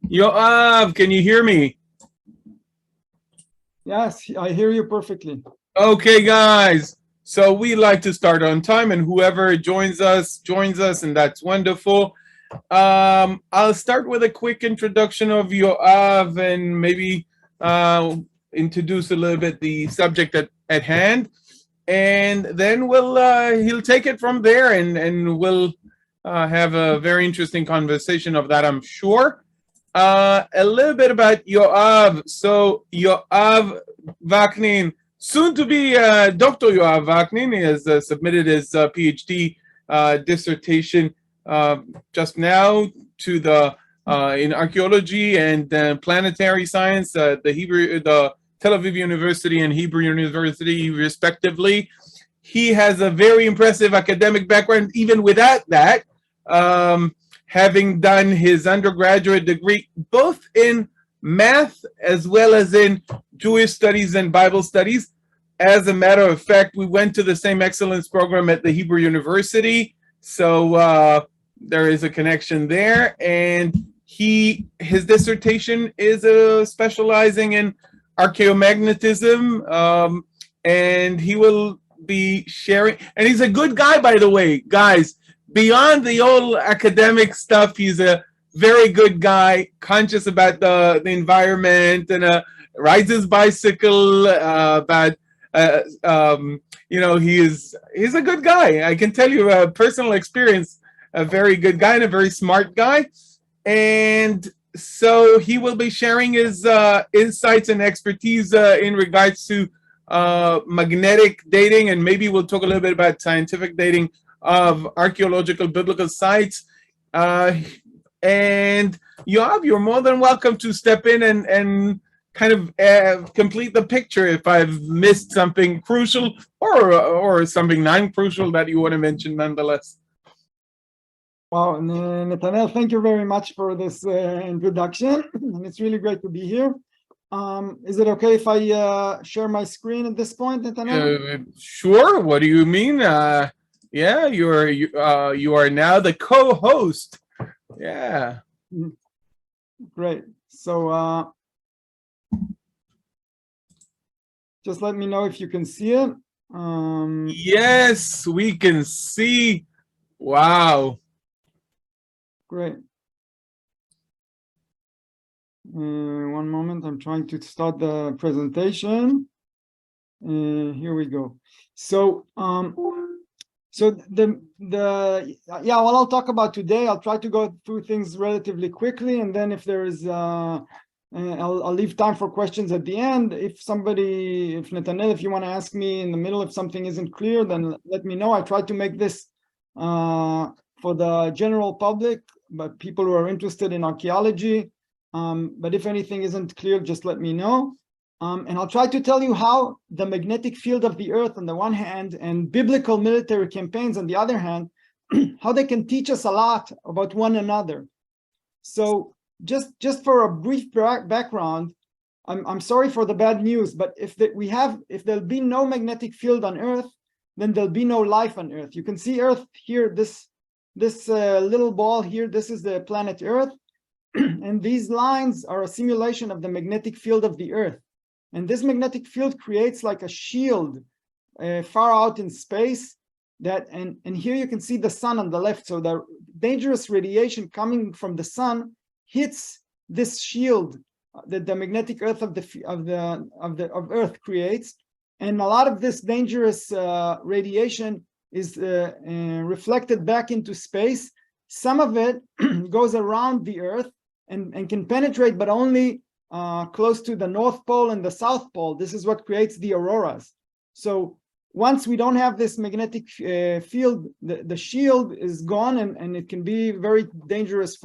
Yoav, can you hear me? Yes, I hear you perfectly. Okay, guys. So we like to start on time, and whoever joins us, and that's wonderful. I'll start with a quick introduction of Yoav and maybe introduce a little bit the subject at hand, and then he'll take it from there, and we'll have a very interesting conversation of that, I'm sure. A little bit about Yoav. So Yoav Vaknin, soon to be Dr. Yoav Vaknin, has submitted his Ph.D. Dissertation just now to the in archaeology and planetary science, the Tel Aviv University and Hebrew University, respectively. He has a very impressive academic background, even without that. Having done his undergraduate degree both in math as well as in Jewish studies and Bible studies. As a matter of fact, we went to the same excellence program at the Hebrew University, so there is a connection there. And his dissertation is specializing in archaeomagnetism, and he will be sharing. And he's a good guy, by the way, guys. Beyond the old academic stuff, he's a very good guy, conscious about the environment, and rides his bicycle. He's a good guy. I can tell you a personal experience. A very good guy and a very smart guy. And so he will be sharing his insights and expertise in regards to magnetic dating, and maybe we'll talk a little bit about scientific dating of archaeological biblical sites. And Yoav, you're more than welcome to step in and kind of complete the picture if I've missed something crucial or something non-crucial that you want to mention nonetheless. Well, Netanel, thank you very much for this introduction. And it's really great to be here. Is it okay if I share my screen at this point, Netanel? Sure. What do you mean? Yeah, you are now the co-host. Yeah. Great. So just let me know if you can see it. Yes, we can see. Wow. Great. One moment, I'm trying to start the presentation. Here we go. So what I'll talk about today, I'll try to go through things relatively quickly, and then if there is I'll leave time for questions at the end. If Netanel, if you want to ask me in the middle if something isn't clear, then let me know. I try to make this for the general public, but people who are interested in archaeology. But if anything isn't clear, just let me know. And I'll try to tell you how the magnetic field of the earth on the one hand and biblical military campaigns on the other hand, how they can teach us a lot about one another. So just for a brief background, I'm sorry for the bad news, but if there'll be no magnetic field on Earth, then there'll be no life on Earth. You can see Earth here, this little ball here, this is the planet Earth. And these lines are a simulation of the magnetic field of the Earth. And this magnetic field creates like a shield far out in space. And here you can see the sun on the left. So the dangerous radiation coming from the sun hits this shield that the magnetic Earth of Earth creates. And a lot of this dangerous radiation is reflected back into space. Some of it goes around the Earth and can penetrate, but only close to the North Pole and the South Pole. This is what creates the auroras. So once we don't have this magnetic field, the shield is gone, and it can be very dangerous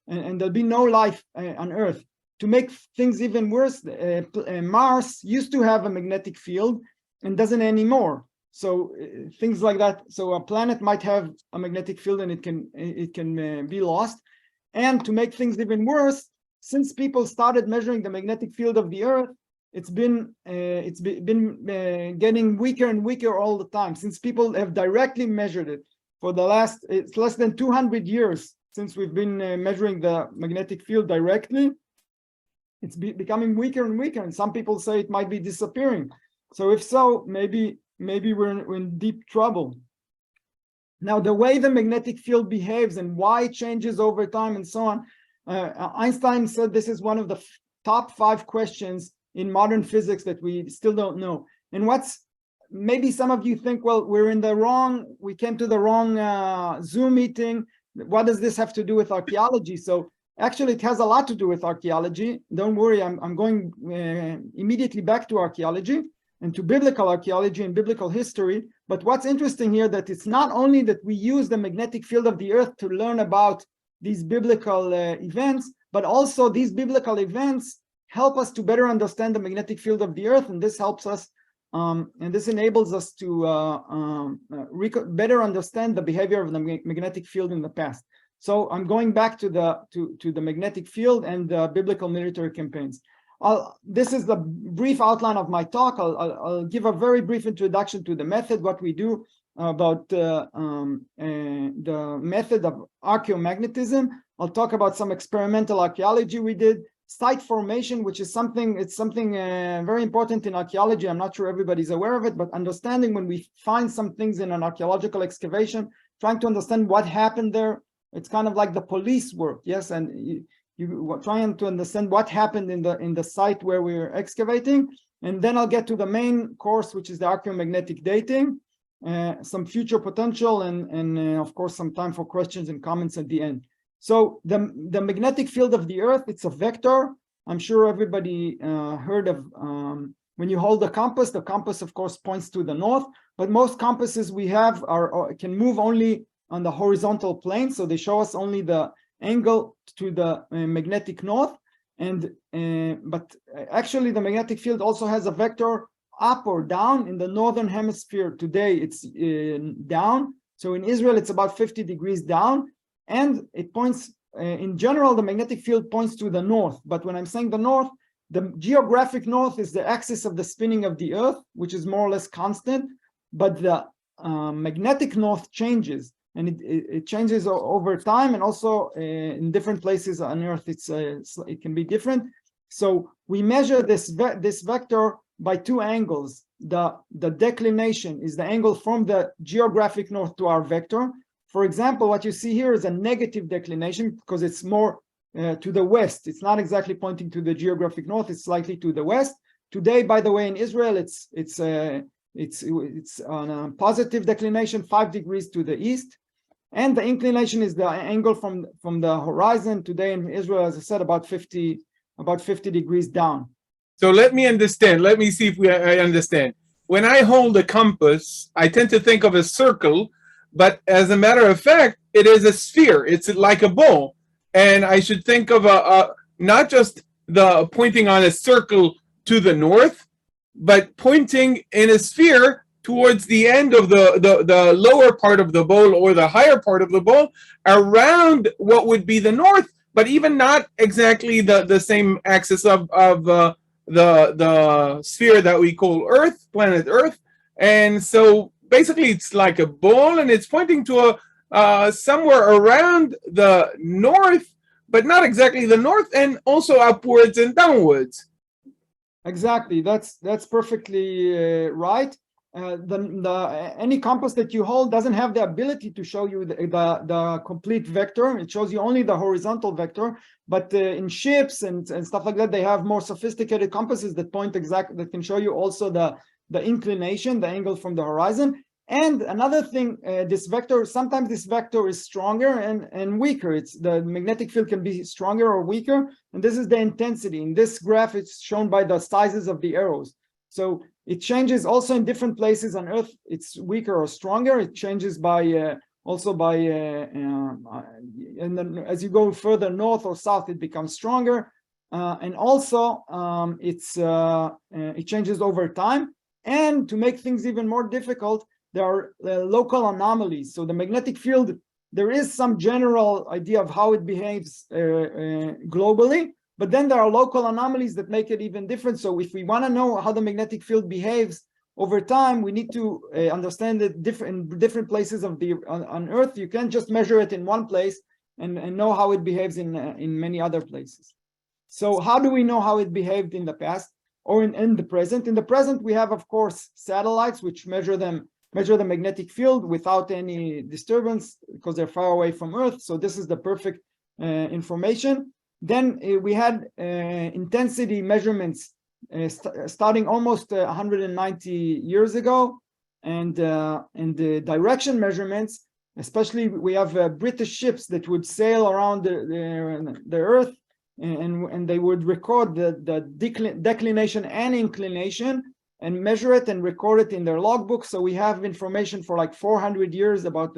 and there'll be no life on Earth. To make things even worse, Mars used to have a magnetic field and doesn't anymore. So things like that. So a planet might have a magnetic field and it can be lost. And to make things even worse, since people started measuring the magnetic field of the Earth, it's been getting weaker and weaker all the time. Since people have directly measured it for it's less than 200 years since we've been measuring the magnetic field directly, it's becoming weaker and weaker, and some people say it might be disappearing. So if so, maybe we're in deep trouble. Now, the way the magnetic field behaves and why it changes over time and so on, Einstein said this is one of the top 5 questions in modern physics that we still don't know. And maybe some of you think, well, we came to the wrong Zoom meeting. What does this have to do with archaeology? So actually, it has a lot to do with archaeology. Don't worry, I'm going immediately back to archaeology and to biblical archaeology and biblical history. But what's interesting here, that it's not only that we use the magnetic field of the earth to learn about these biblical events, but also these biblical events help us to better understand the magnetic field of the earth, and this helps us, and this enables us to better understand the behavior of the magnetic field in the past. So I'm going back to the magnetic field and the biblical military campaigns. This is the brief outline of my talk. I'll give a very brief introduction to the method, what we do about the method of archaeomagnetism. I'll talk about some experimental archaeology we did, site formation, which is something very important in archaeology. I'm not sure everybody's aware of it, but understanding when we find some things in an archaeological excavation, trying to understand what happened there. It's kind of like the police work, yes, and you trying to understand what happened in the site where we're excavating. And then I'll get to the main course, which is the archaeomagnetic dating, some future potential, and of course some time for questions and comments at the end. So the magnetic field of the earth, it's a vector. I'm sure everybody heard of when you hold the compass of course points to the north, but most compasses we have can move only on the horizontal plane, so they show us only the angle to the magnetic north. But actually the magnetic field also has a vector up or down. In the northern hemisphere today it's down, so in Israel it's about 50 degrees down, and it points in general the magnetic field points to the north. But when I'm saying the north, the geographic north is the axis of the spinning of the earth, which is more or less constant, but the magnetic north changes, and it changes over time, and also in different places on earth it can be different. So we measure this vector by 2 angles. The declination is the angle from the geographic north to our vector. For example, what you see here is a negative declination because it's more to the west. It's not exactly pointing to the geographic north, it's slightly to the west. Today, by the way, in Israel it's on a positive declination, 5 degrees to the east. And the inclination is the angle from the horizon. Today in Israel, as I said, about 50 degrees down. So let me understand. Let me see if I understand. When I hold a compass, I tend to think of a circle, but as a matter of fact, it is a sphere. It's like a ball. And I should think of not just the pointing on a circle to the north, but pointing in a sphere towards the end of the lower part of the bowl or the higher part of the bowl, around what would be the north, but even not exactly the same axis of the sphere that we call Earth, planet Earth. And so basically it's like a ball, and it's pointing to somewhere around the north, but not exactly the north, and also upwards and downwards. Exactly, that's perfectly right. Any compass that you hold doesn't have the ability to show you the complete vector. It shows you only the horizontal vector. But in ships and stuff like that, they have more sophisticated compasses that that can show you also the inclination, the angle from the horizon. And another thing, sometimes this vector is stronger and weaker. The magnetic field can be stronger or weaker, and this is the intensity. In this graph, it's shown by the sizes of the arrows. So it changes also in different places on Earth. It's weaker or stronger. It changes also by and then as you go further north or south, it becomes stronger, and also it changes over time. And to make things even more difficult, there are local anomalies. So the magnetic field, there is some general idea of how it behaves globally, but then there are local anomalies that make it even different. So if we want to know how the magnetic field behaves over time, we need to understand it in different places on Earth. You can't just measure it in one place. and know how it behaves in many other places. So how do we know how it behaved in the past or in the present? In the present, we have, of course, satellites which measure the magnetic field without any disturbance because they're far away from Earth. So this is the perfect information. Then we had intensity measurements starting almost 190 years ago, and the direction measurements, especially we have British ships that would sail around the Earth, and they would record the declination and inclination and measure it and record it in their logbook. So we have information for like 400 years about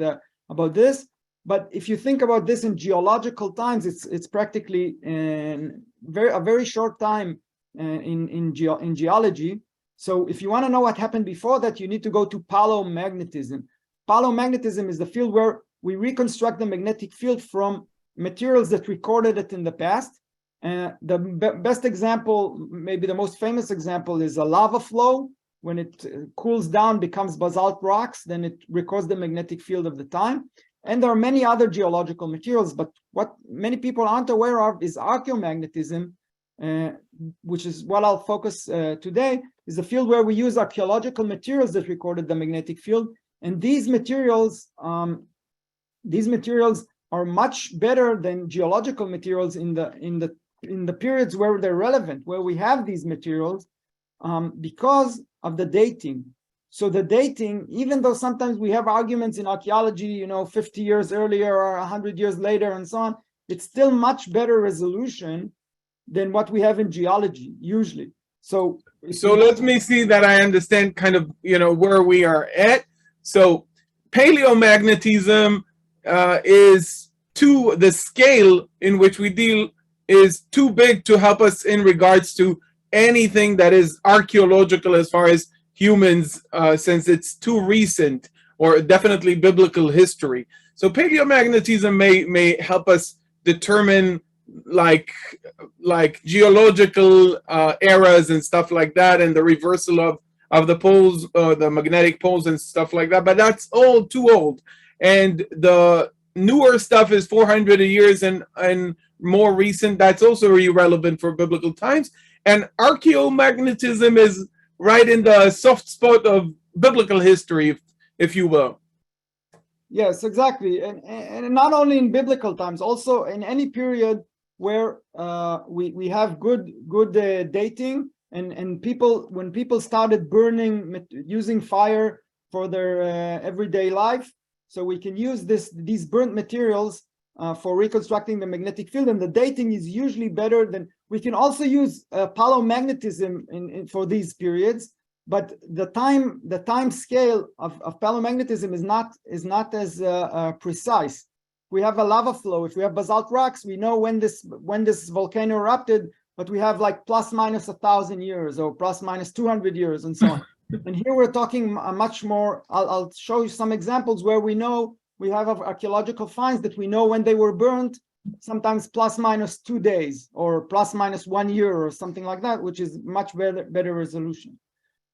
this. But if you think about this in geological times, it's practically a very short time in geology. So if you want to know what happened before that, you need to go to paleo-magnetism. Paleo-magnetism is the field where we reconstruct the magnetic field from materials that recorded it in the past. The best example, maybe the most famous example, is a lava flow. When it cools down, becomes basalt rocks, then it records the magnetic field of the time. And there are many other geological materials, but what many people aren't aware of is archaeomagnetism, which is what I'll focus today, is the field where we use archaeological materials that recorded the magnetic field. And these materials are much better than geological materials in the periods where they're relevant, where we have these materials, because of the dating. So the dating, even though sometimes we have arguments in archaeology, 50 years earlier or 100 years later and so on, it's still much better resolution than what we have in geology usually. So let me see that I understand kind of, where we are at. So paleomagnetism is the scale in which we deal is too big to help us in regards to anything that is archaeological as far as humans, since it's too recent, or definitely biblical history. So paleomagnetism may help us determine like geological eras and stuff like that, and the reversal of the poles, the magnetic poles and stuff like that. But that's all too old, and the newer stuff is 400 years and more recent. That's also irrelevant for biblical times. And archaeomagnetism is right in the soft spot of biblical history, if you will. Yes, exactly. And not only in biblical times, also in any period where we have good dating, and when people started using fire for their everyday life, so we can use these burnt materials for reconstructing the magnetic field, and the dating is usually better than. We can also use paleo-magnetism for these periods, but the time scale of paleo-magnetism is not as precise. We have a lava flow. If we have basalt rocks, we know when this volcano erupted, but we have like plus minus 1,000 years or plus minus 200 years and so on. And here we're talking much more. I'll show you some examples where we know we have archaeological finds that we know when they were burnt, sometimes plus minus 2 days or plus minus 1 year or something like that, which is much better resolution.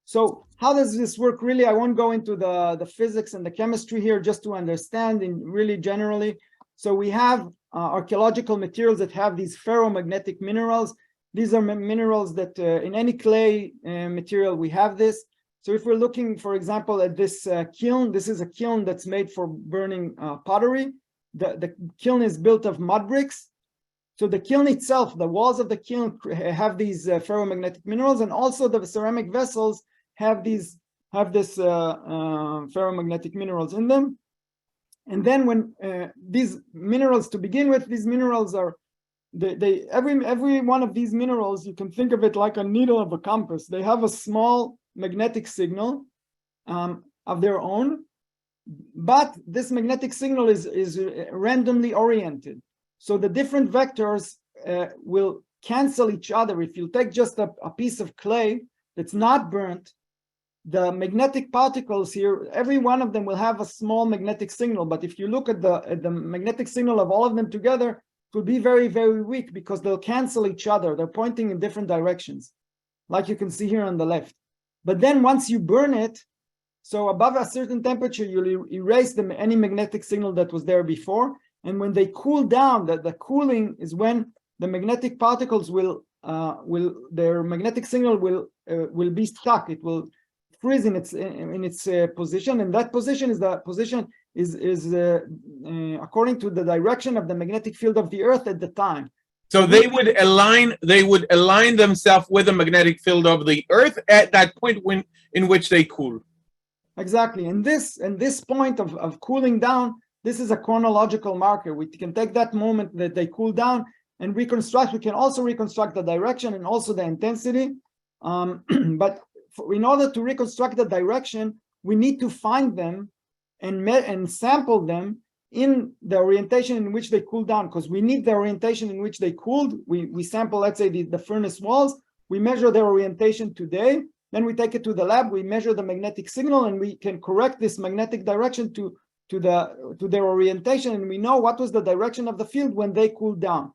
So how does this work really? I won't go into the physics and the chemistry here, just to understand in really generally. So we have archaeological materials that have these ferromagnetic minerals. These are minerals that in any clay material we have this. So if we're looking, for example, at this kiln, this is a kiln that's made for burning pottery. The kiln is built of mud bricks. So the kiln itself, the walls of the kiln have these ferromagnetic minerals, and also the ceramic vessels have this ferromagnetic minerals in them. And then when these minerals, to begin with, these minerals are every one of these minerals, you can think of it like a needle of a compass. They have a small magnetic signal of their own, but this magnetic signal is randomly oriented. So the different vectors will cancel each other. If you take just a piece of clay that's not burnt, the magnetic particles here, every one of them will have a small magnetic signal. But if you look at the magnetic signal of all of them together, it will be very, very weak because they'll cancel each other. They're pointing in different directions, like you can see here on the left. But then once you burn it, so above a certain temperature, you'll erase any magnetic signal that was there before. And when they cool down, the cooling is when the magnetic particles their magnetic signal will be stuck. It will freeze in its position, and that position is according to the direction of the magnetic field of the Earth at the time. So they would align themselves with the magnetic field of the Earth at that point in which they cool. Exactly. And this point of cooling down, this is a chronological marker. We can take that moment that they cool down and reconstruct. We can also reconstruct the direction and also the intensity. But in order to reconstruct the direction, we need to find them and sample them in the orientation in which they cool down, because we need the orientation in which they cooled. We sample, let's say, the furnace walls. We measure their orientation today. Then we take it to the lab. We measure the magnetic signal, and we can correct this magnetic direction to their orientation, and we know what was the direction of the field when they cooled down.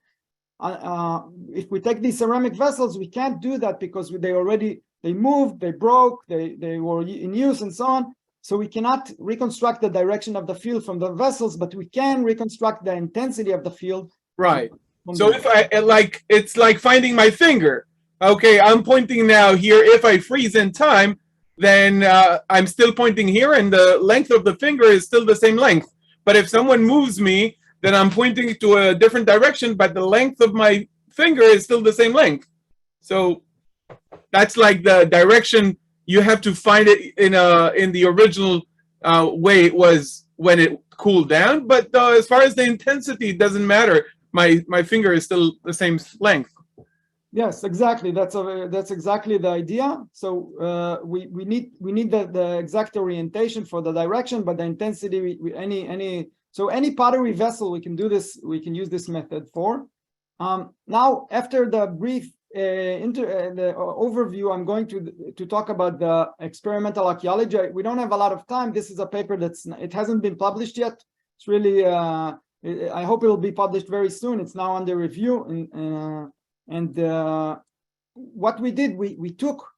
If we take these ceramic vessels, we can't do that because they moved, they broke, they were in use, and so on. So we cannot reconstruct the direction of the field from the vessels, but we can reconstruct the intensity of the field. Right. So if it's like finding my finger. Okay, I'm pointing now here. If I freeze in time, then I'm still pointing here, and the length of the finger is still the same length. But if someone moves me, then I'm pointing to a different direction, but the length of my finger is still the same length. So that's like the direction. You have to find it in the original way it was when it cooled down. But as far as the intensity, it doesn't matter. My finger is still the same length. Yes, exactly. That's exactly the idea. So we need the exact orientation for the direction, but the intensity so any pottery vessel we can do this. We can use this method for. Now, after the brief the overview, I'm going to talk about the experimental archaeology. We don't have a lot of time. This is a paper it hasn't been published yet. It's really I hope it will be published very soon. It's now under review, and what we did, we took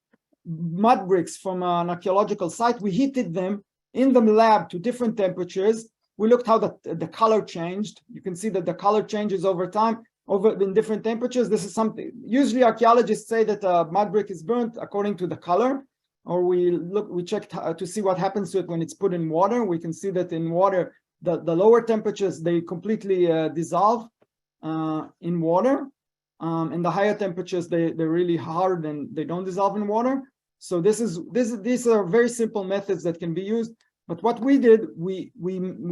mud bricks from an archaeological site. We heated them in the lab to different temperatures. We looked how the color changed. You can see that the color changes over time, in different temperatures. This is something usually archaeologists say that a mud brick is burnt according to the color, or we checked to see what happens to it when it's put in water. We can see that in water, the lower temperatures, they completely dissolve in water, and the higher temperatures, they're really hard and they don't dissolve in water. So these are very simple methods that can be used. But what we did, we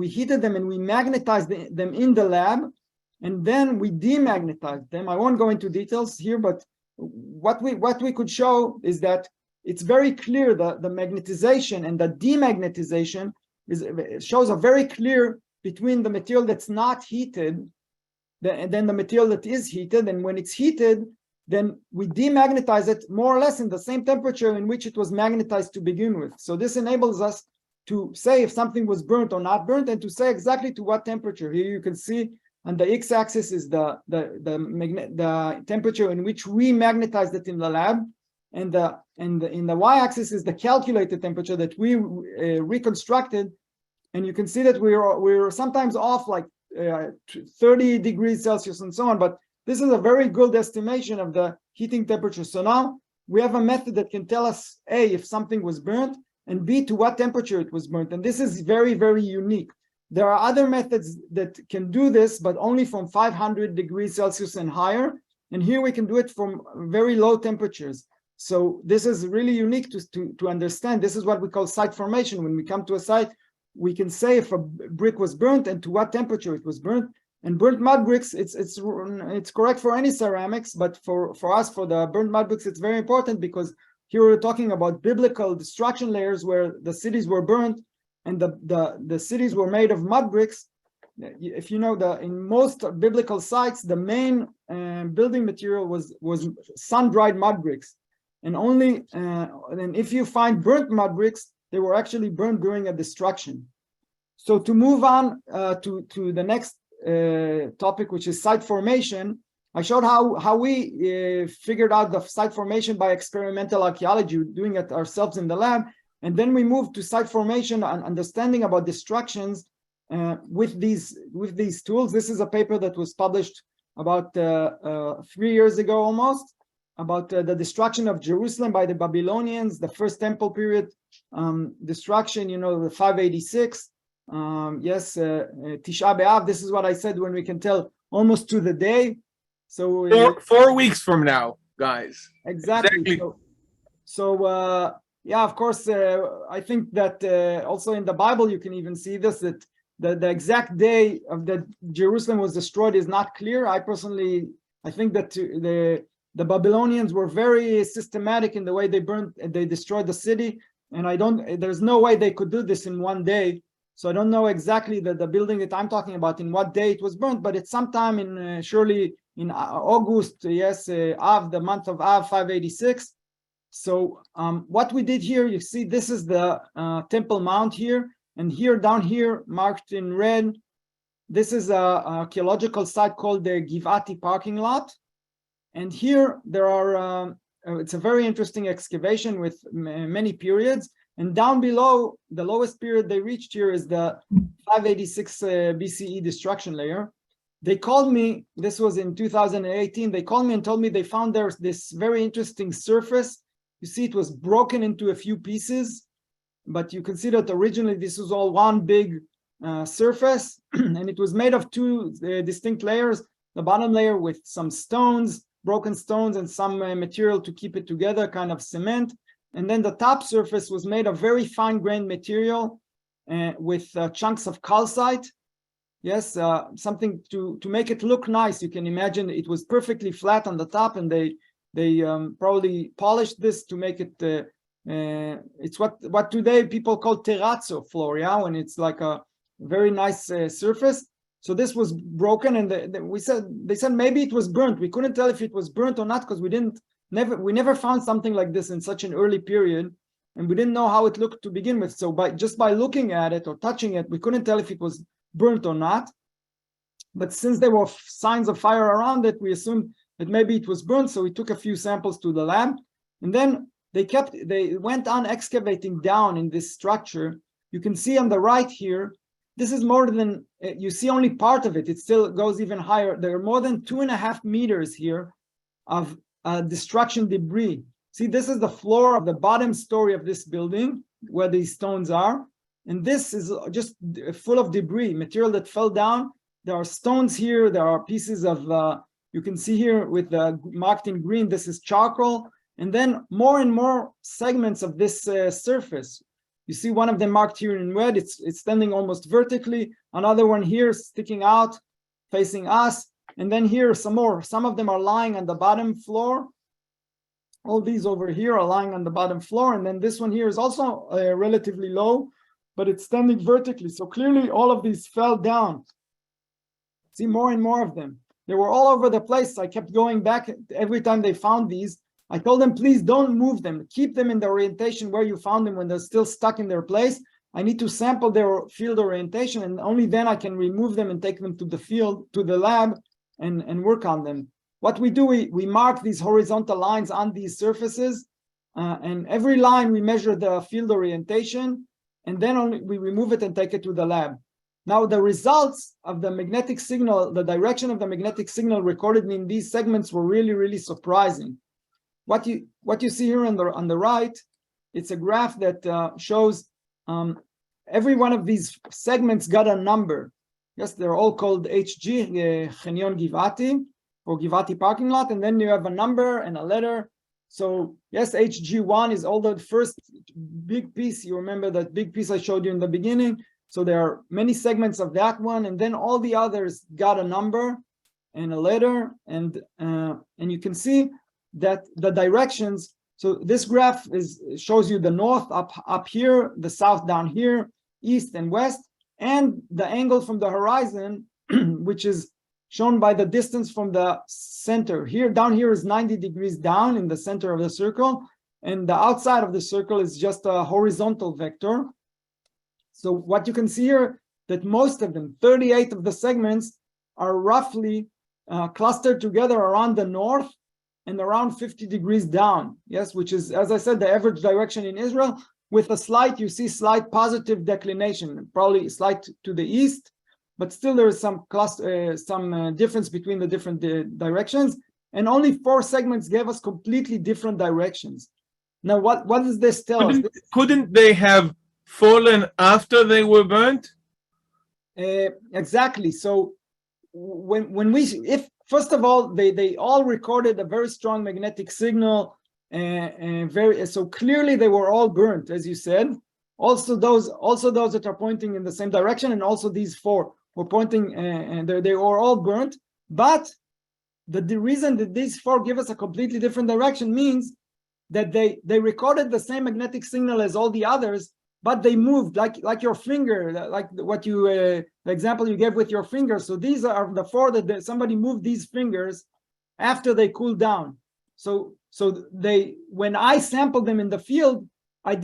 heated them and we magnetized them in the lab, and then we demagnetized them. I won't go into details here, but what we could show is that it's very clear that the magnetization and the demagnetization shows a very clear between the material that's not heated and then the material that is heated. And when it's heated, then we demagnetize it more or less in the same temperature in which it was magnetized to begin with. So this enables us to say if something was burnt or not burnt, and to say exactly to what temperature. Here you can see on the x-axis is the temperature in which we magnetized it in the lab, and in the y-axis is the calculated temperature that we reconstructed. And you can see that we're sometimes off like 30 degrees Celsius and so on, but this is a very good estimation of the heating temperature. So now we have a method that can tell us A, if something was burnt, and B, to what temperature it was burnt. And this is very, very unique. There are other methods that can do this, but only from 500 degrees Celsius and higher. And here we can do it from very low temperatures. So this is really unique to understand. This is what we call site formation. When we come to a site, we can say if a brick was burnt and to what temperature it was burnt. And burnt mud bricks, it's correct for any ceramics, but for us, for the burnt mud bricks, it's very important because here we're talking about biblical destruction layers where the cities were burnt and the cities were made of mud bricks. If you know, in most biblical sites, the main building material was sun-dried mud bricks. And if you find burnt mud bricks, they were actually burned during a destruction. So to move on to the next topic, which is site formation, I showed how we figured out the site formation by experimental archaeology, doing it ourselves in the lab. And then we moved to site formation and understanding about destructions with these tools. This is a paper that was published about 3 years ago almost, about the destruction of Jerusalem by the Babylonians, the first temple period destruction, the 586. Tisha B'Av, this is what I said, when we can tell almost to the day. So 4 weeks from now, guys. Exactly. Yeah, of course, I think that also in the Bible you can even see this, that the exact day of that Jerusalem was destroyed is not clear. I think that the Babylonians were very systematic in the way they destroyed the city, and there's no way they could do this in one day. So I don't know exactly the building that I'm talking about in what day it was burnt, but it's sometime in surely in August, Av, the month of Av, 586. So what we did here, you see, this is the Temple Mount here, and here down here marked in red, this is a archaeological site called the Givati parking lot. And here there are, it's a very interesting excavation with many periods. And down below, the lowest period they reached here is the 586 BCE destruction layer. They called me, this was in 2018, they called me and told me they found there's this very interesting surface. You see, it was broken into a few pieces, but you can see that originally this was all one big surface, and it was made of two distinct layers. The bottom layer with some stones, broken stones, and some material to keep it together, kind of cement. And then the top surface was made of very fine-grained material with chunks of calcite. Yes, something to make it look nice. You can imagine it was perfectly flat on the top, and they probably polished this to make it. It's what today people call terrazzo floor, yeah, when it's like a very nice surface. So this was broken, and they said maybe it was burnt. We couldn't tell if it was burnt or not because we never found something like this in such an early period, and we didn't know how it looked to begin with. So just by looking at it or touching it, we couldn't tell if it was burnt or not. But since there were signs of fire around it, we assumed that maybe it was burnt. So we took a few samples to the lab, and then they went on excavating down in this structure. You can see on the right here, this is more than, you see only part of it. It still goes even higher. There are more than 2.5 meters here of destruction debris. See, this is the floor of the bottom story of this building where these stones are. And this is just full of debris, material that fell down. There are stones here. There are pieces of, you can see here with marked in green, this is charcoal. And then more and more segments of this surface. You see one of them marked here in red. It's standing almost vertically. Another one here sticking out, facing us. And then here some more. Some of them are lying on the bottom floor. All these over here are lying on the bottom floor. And then this one here is also relatively low, but it's standing vertically. So clearly all of these fell down. See more and more of them. They were all over the place. I kept going back every time they found these. I told them, please don't move them. Keep them in the orientation where you found them when they're still stuck in their place. I need to sample their field orientation, and only then I can remove them and take them to the field, to the lab, and work on them. What we do, we mark these horizontal lines on these surfaces, and every line we measure the field orientation, and then only we remove it and take it to the lab. Now, the results of the magnetic signal, the direction of the magnetic signal recorded in these segments were really, really surprising. What you see here on the right, it's a graph that shows every one of these segments got a number. Yes, they're all called HG, Chenion Givati, or Givati parking lot, and then you have a number and a letter. So yes, HG1 is all the first big piece. You remember that big piece I showed you in the beginning. So there are many segments of that one, and then all the others got a number and a letter, and you can see that the directions. So this graph shows you the north up here, the south down here, east and west, and the angle from the horizon, which is shown by the distance from the center. Here, down here is 90 degrees down in the center of the circle, and the outside of the circle is just a horizontal vector. So what you can see here, that most of them, 38 of the segments, are roughly clustered together around the north and around 50 degrees down, yes, which is, as I said, the average direction in Israel. with a slight, you see slight positive declination, probably slight to the east, but still there is some difference between the different directions. And only 4 segments gave us completely different directions. Now, what does this tell us? Couldn't they have fallen after they were burnt? Exactly. So if first of all, they all recorded a very strong magnetic signal, so clearly they were all burnt, as you said. Also those that are pointing in the same direction, and also these 4 were pointing, and they were all burnt. But the reason that these 4 give us a completely different direction means that they recorded the same magnetic signal as all the others, but they moved like your finger, like what you the example you gave with your finger. So these are the 4 that somebody moved these fingers after they cooled down. So when I sampled them in the field, I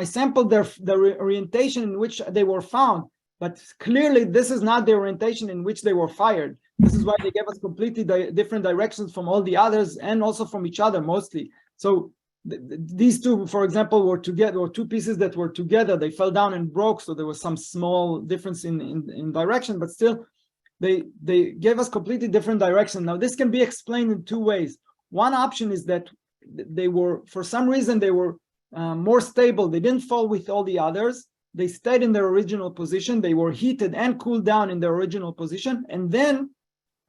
sampled the orientation in which they were found, but clearly this is not the orientation in which they were fired. This is why they gave us completely different directions from all the others, and also from each other mostly. So these 2, for example, were together, or 2 pieces that were together. They fell down and broke, so there was some small difference in direction, but still they gave us completely different direction. Now this can be explained in 2 ways. One option is that they were, for some reason, they were more stable. They didn't fall with all the others. They stayed in their original position. They were heated and cooled down in their original position, and then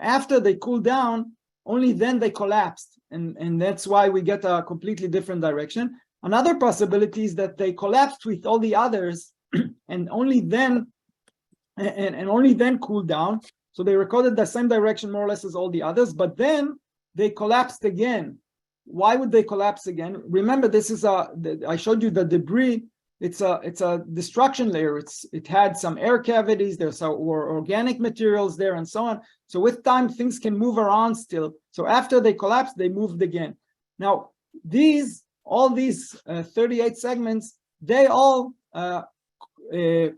after they cooled down, only then they collapsed, and that's why we get a completely different direction. Another possibility is that they collapsed with all the others and only then cooled down. So they recorded the same direction more or less as all the others, but then they collapsed again. Why would they collapse again? Remember, this is I showed you the debris. It's a destruction layer. It had some air cavities. Were organic materials there, and so on. So with time, things can move around still. So after they collapsed, they moved again. Now all these 38 segments, they all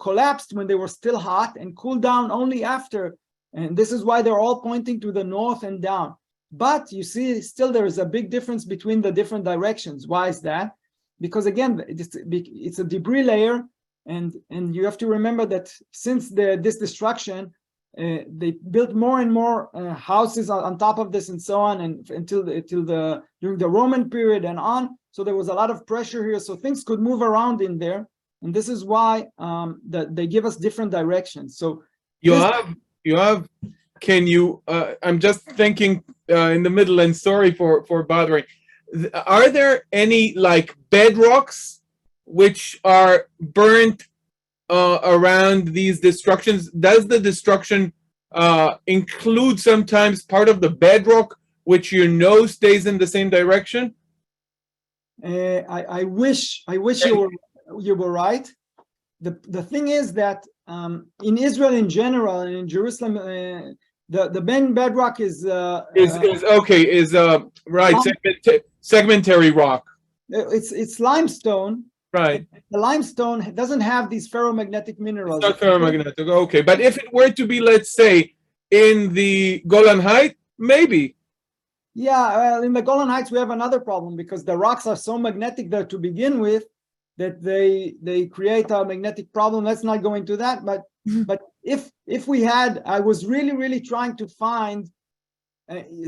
collapsed when they were still hot and cooled down only after. And this is why they're all pointing to the north and down. But you see, still there is a big difference between the different directions. Why is that? Because again, it's a debris layer, and you have to remember that since this destruction, they built more and more houses on top of this and so on, and during the Roman period and on. So there was a lot of pressure here, so things could move around in there, and this is why they give us different directions. So Yoav, can you? I'm just thinking in the middle, and sorry for bothering. Are there any like bedrocks which are burnt around these destructions? Does the destruction include sometimes part of the bedrock which stays in the same direction? I wish you were right. The thing is that in Israel in general and in Jerusalem, the main bedrock is right, segmentary rock. It's limestone. Right. The limestone doesn't have these ferromagnetic minerals. It's not ferromagnetic. Okay, but if it were to be, let's say, in the Golan Heights, maybe. Yeah, well, in the Golan Heights we have another problem, because the rocks are so magnetic there to begin with that they create a magnetic problem. Let's not go into that. But if we had, I was really trying to find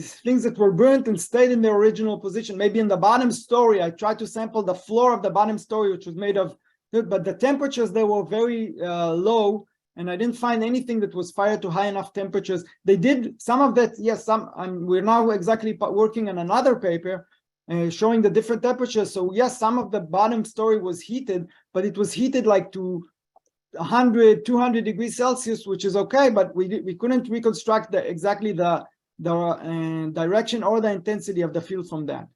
things that were burnt and stayed in their original position. Maybe in the bottom story, I tried to sample the floor of the bottom story, which was made of, but the temperatures, they were very low, and I didn't find anything that was fired to high enough temperatures. They did some of that, yes. We're now exactly working on another paper showing the different temperatures. So yes, some of the bottom story was heated, but it was heated like to 100, 200 degrees Celsius, which is okay, but we couldn't reconstruct exactly the direction or the intensity of the field from that.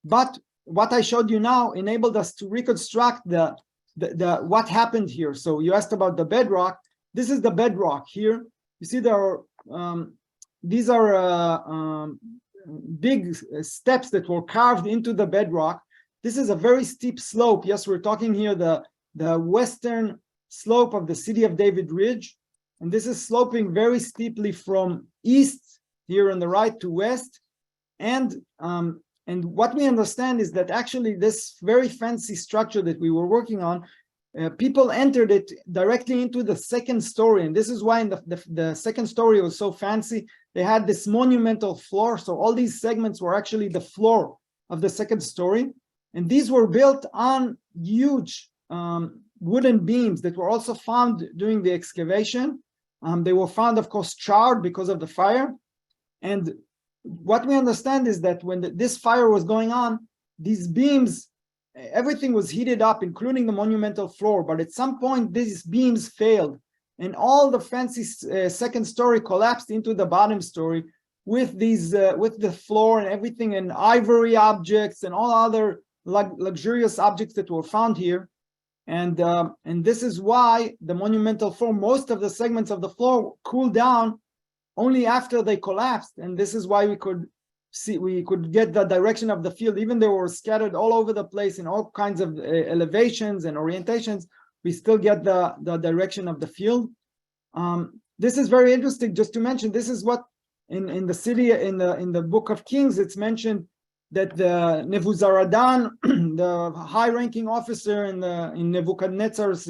But what I showed you now enabled us to reconstruct the what happened here. So you asked about the bedrock. This is the bedrock here. You see these are big steps that were carved into the bedrock. This is a very steep slope. Yes, we're talking here the western slope of the City of David Ridge, and this is sloping very steeply from east here on the right to west, and And what we understand is that actually this very fancy structure that we were working on, people entered it directly into the second story. And this is why in the second story was so fancy. They had this monumental floor. So all these segments were actually the floor of the second story. And these were built on huge wooden beams that were also found during the excavation. They were found, of course, charred because of the fire. And what we understand is that when this fire was going on, these beams, everything was heated up, including the monumental floor. But at some point, these beams failed, and all the fancy second story collapsed into the bottom story with these, with the floor and everything, and ivory objects and all other luxurious objects that were found here. And this is why the monumental floor, most of the segments of the floor cooled down only after they collapsed. And this is why we could get the direction of the field, even though they were scattered all over the place in all kinds of elevations and orientations, we still get the direction of the field. This is very interesting. Just to mention, this is what in the city, in the Book of Kings, it's mentioned that the Nebuzaradan, the high-ranking officer in Nebuchadnezzar's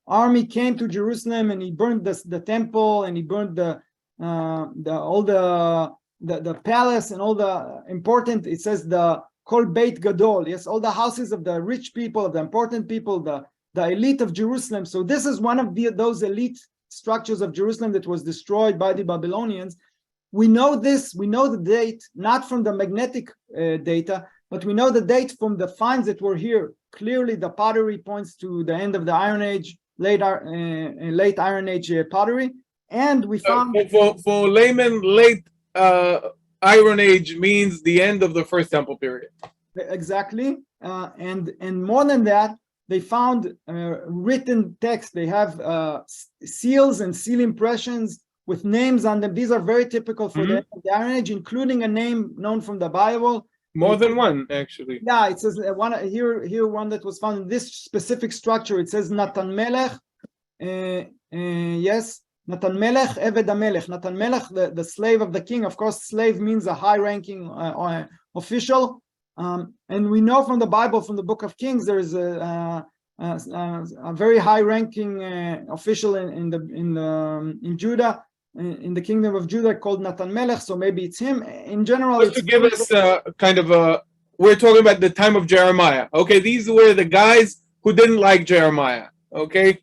army, came to Jerusalem, and he burned the temple, and he burned all the palace and all the important, it says the Kol Beit Gadol, yes, all the houses of the rich people, of the important people, the elite of Jerusalem. So this is one of those elite structures of Jerusalem that was destroyed by the Babylonians. We know this, we know the date, not from the magnetic data, but we know the date from the finds that were here. Clearly the pottery points to the end of the Iron Age, late Iron Age pottery. And we found for laymen, late Iron Age means the end of the First Temple period. Exactly, and more than that, they found written text. They have seals and seal impressions with names on them. These are very typical for the Iron Age, including a name known from the Bible. More than one, actually. Yeah, it says one here one that was found in this specific structure. It says Natan Melech. Yes. Natan Melech, Eved HaMelech. Natan Melech, the slave of the king. Of course, slave means a high-ranking official. And we know from the Bible, from the Book of Kings, there is a very high-ranking official in Judah, in the kingdom of Judah, called Natan Melech. So maybe it's him. In general, just to give us kind of a, we're talking about the time of Jeremiah. Okay, these were the guys who didn't like Jeremiah. Okay.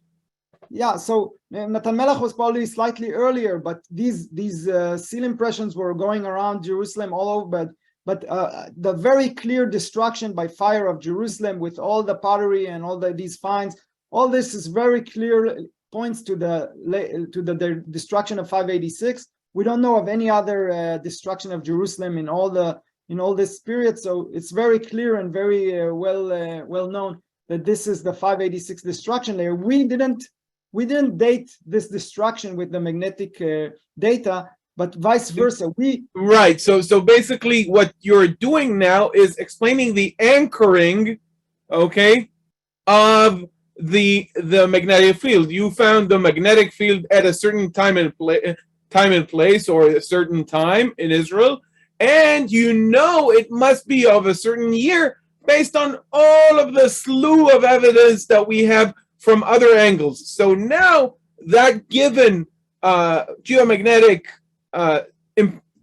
Yeah, so Natan Melech was probably slightly earlier, but these seal impressions were going around Jerusalem all over. But the very clear destruction by fire of Jerusalem with all the pottery and all these finds, all this is very clear, points to the destruction of 586. We don't know of any other destruction of Jerusalem in all this period, so it's very clear and very well known that this is the 586 destruction layer. We didn't date this destruction with the magnetic data, but vice versa. Right. So basically, what you're doing now is explaining the anchoring, okay, of the magnetic field. You found the magnetic field at a certain time and place, or a certain time in Israel, and you know it must be of a certain year based on all of the slew of evidence that we have from other angles. So now that given geomagnetic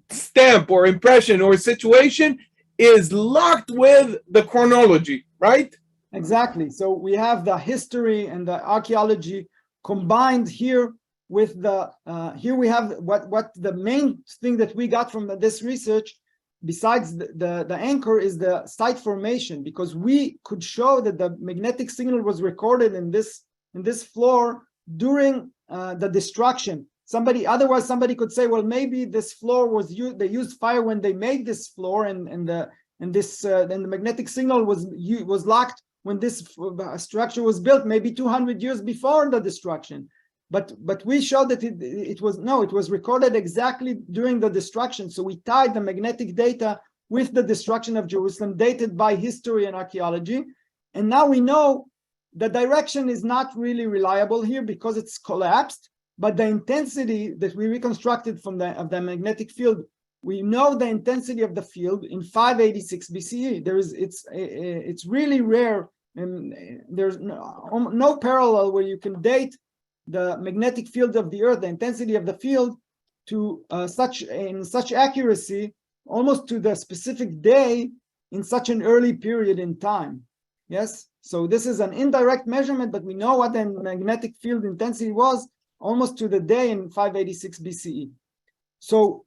stamp or impression or situation is locked with the chronology, right? Exactly. So we have the history and the archaeology combined here with the here we have what the main thing that we got from this research, besides the anchor, is the site formation, because we could show that the magnetic signal was recorded in this floor during the destruction. Otherwise somebody could say, well, maybe this floor was they used fire when they made this floor, and the magnetic signal was locked when this structure was built, maybe 200 years before the destruction. But we showed that it was recorded exactly during the destruction. So we tied the magnetic data with the destruction of Jerusalem, dated by history and archaeology. And now we know the direction is not really reliable here because it's collapsed, but the intensity that we reconstructed of the magnetic field we know the intensity of the field in 586 BCE. It's really rare, and there's no parallel where you can date the magnetic field of the Earth, the intensity of the field, to such accuracy, almost to the specific day in such an early period in time. Yes, so this is an indirect measurement, but we know what the magnetic field intensity was almost to the day in 586 BCE. So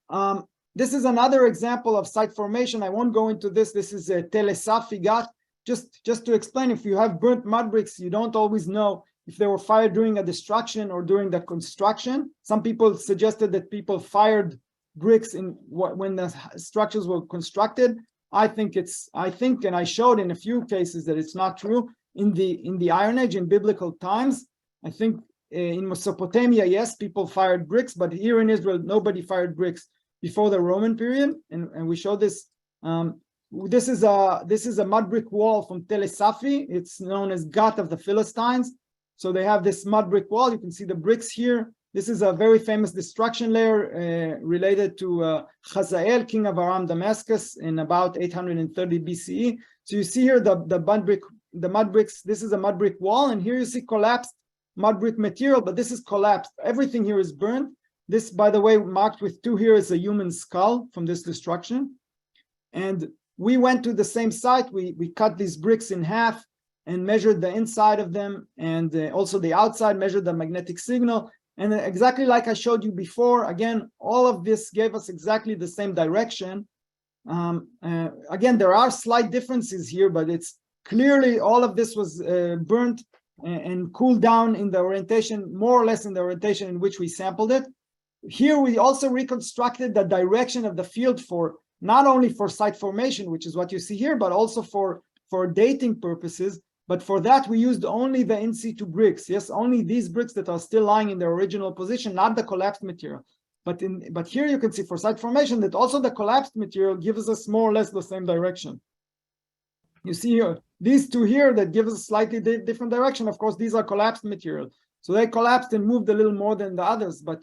this is another example of site formation. I won't go into this. This is a Tel Aviv got. Just to explain, if you have burnt mud bricks, you don't always know if they were fired during a destruction or during the construction. Some people suggested that people fired bricks when the structures were constructed. I think, and I showed in a few cases that it's not true. In the Iron Age, in biblical times, I think in Mesopotamia, yes, people fired bricks, but here in Israel, nobody fired bricks before the Roman period. And we show this. This is a mud brick wall from Tel Aviv. It's known as Gat of the Philistines. So they have this mud brick wall. You can see the bricks here. This is a very famous destruction layer related to Hazael, king of Aram Damascus, in about 830 BCE. So you see here the mud bricks. This is a mud brick wall, and here you see collapsed mud brick material, but this is collapsed. Everything here is burnt. This, by the way, marked with 2 here is a human skull from this destruction. And we went to the same site. We cut these bricks in half and measured the inside of them, and also the outside, measured the magnetic signal. And exactly like I showed you before, again, all of this gave us exactly the same direction. Again, there are slight differences here, but it's clearly all of this was burnt and cooled down in the orientation, more or less in the orientation in which we sampled it. Here we also reconstructed the direction of the field for not only for site formation, which is what you see here, but also for dating purposes. But for that, we used only the in situ bricks. Yes, only these bricks that are still lying in their original position, not the collapsed material. But here you can see for site formation that also the collapsed material gives us more or less the same direction. You see here, these 2 here that give us a slightly different direction. Of course, these are collapsed material. So they collapsed and moved a little more than the others, but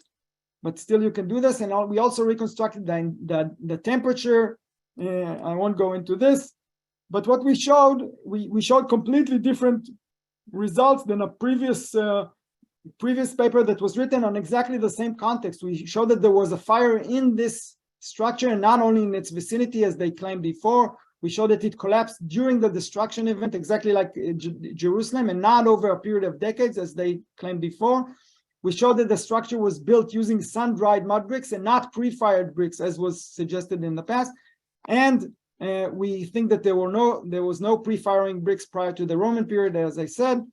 still you can do this. And we also reconstructed the temperature. I won't go into this. But what we showed, we showed completely different results than a previous paper that was written on exactly the same context. We showed that there was a fire in this structure, and not only in its vicinity as they claimed before. We showed that it collapsed during the destruction event, exactly like Jerusalem, and not over a period of decades as they claimed before. We showed that the structure was built using sun-dried mud bricks and not pre-fired bricks, as was suggested in the past. And we think that there was no pre-firing bricks prior to the Roman period, as I said.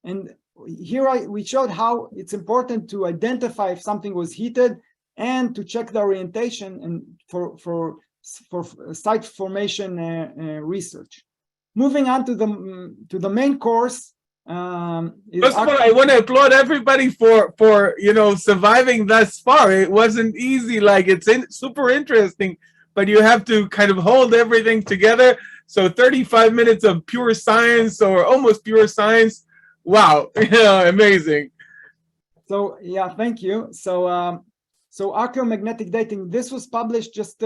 And here we showed how it's important to identify if something was heated and to check the orientation and for site formation research. Moving on to the main course. First of all, I want to applaud everybody for surviving thus far. It wasn't easy. Like, it's super interesting. But you have to kind of hold everything together. So 35 minutes of pure science, or almost pure science. Wow, amazing. So yeah, thank you. So archaeomagnetic dating, this was published just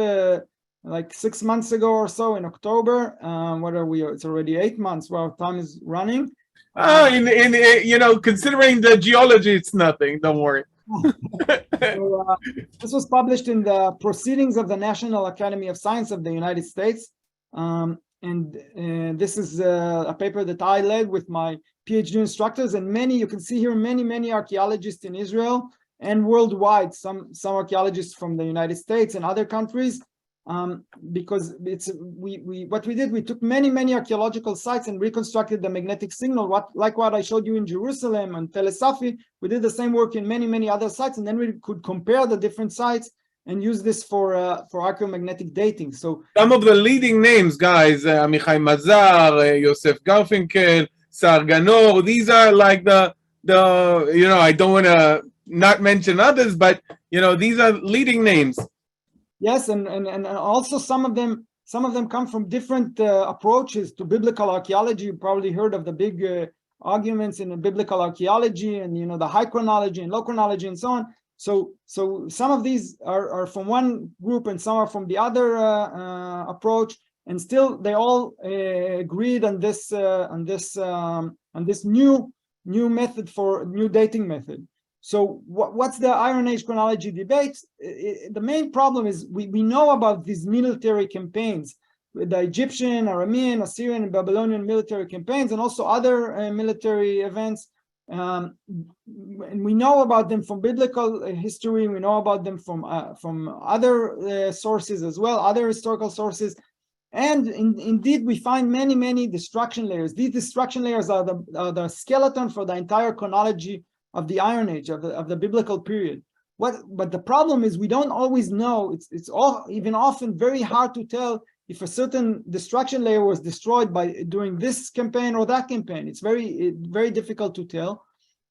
like 6 months ago or so in October. What are we? It's already 8 months. Well, time is running. Considering the geology, it's nothing. Don't worry. So, this was published in the Proceedings of the National Academy of Science of the United States, and this is a paper that I led with my Ph.D. instructors, and you can see here many archaeologists in Israel and worldwide, some archaeologists from the United States and other countries, because we took many archaeological sites and reconstructed the magnetic signal, like what I showed you in Jerusalem and Tel Aviv. We did the same work in many other sites, and then we could compare the different sites and use this for archaeomagnetic dating. So some of the leading names, guys, Amichai Mazar, Yosef Garfinkel, Sarganor, these are like the I don't want to not mention others, but these are leading names. Yes, and also some of them come from different approaches to biblical archaeology. You probably heard of the big arguments in biblical archaeology, and the high chronology and low chronology and so on. So some of these are from one group and some are from the other approach, and still they all agreed on this new method for new dating method. So what's the Iron Age chronology debate? The main problem is we know about these military campaigns, the Egyptian, Aramean, Assyrian, and Babylonian military campaigns, and also other military events. And we know about them from biblical history. We know about them from other sources as well, other historical sources. And indeed, we find many destruction layers. These destruction layers are the skeleton for the entire chronology of the Iron Age, of the biblical period. But the problem is we don't always know. It's even often very hard to tell if a certain destruction layer was destroyed during this campaign or that campaign. It's very difficult to tell,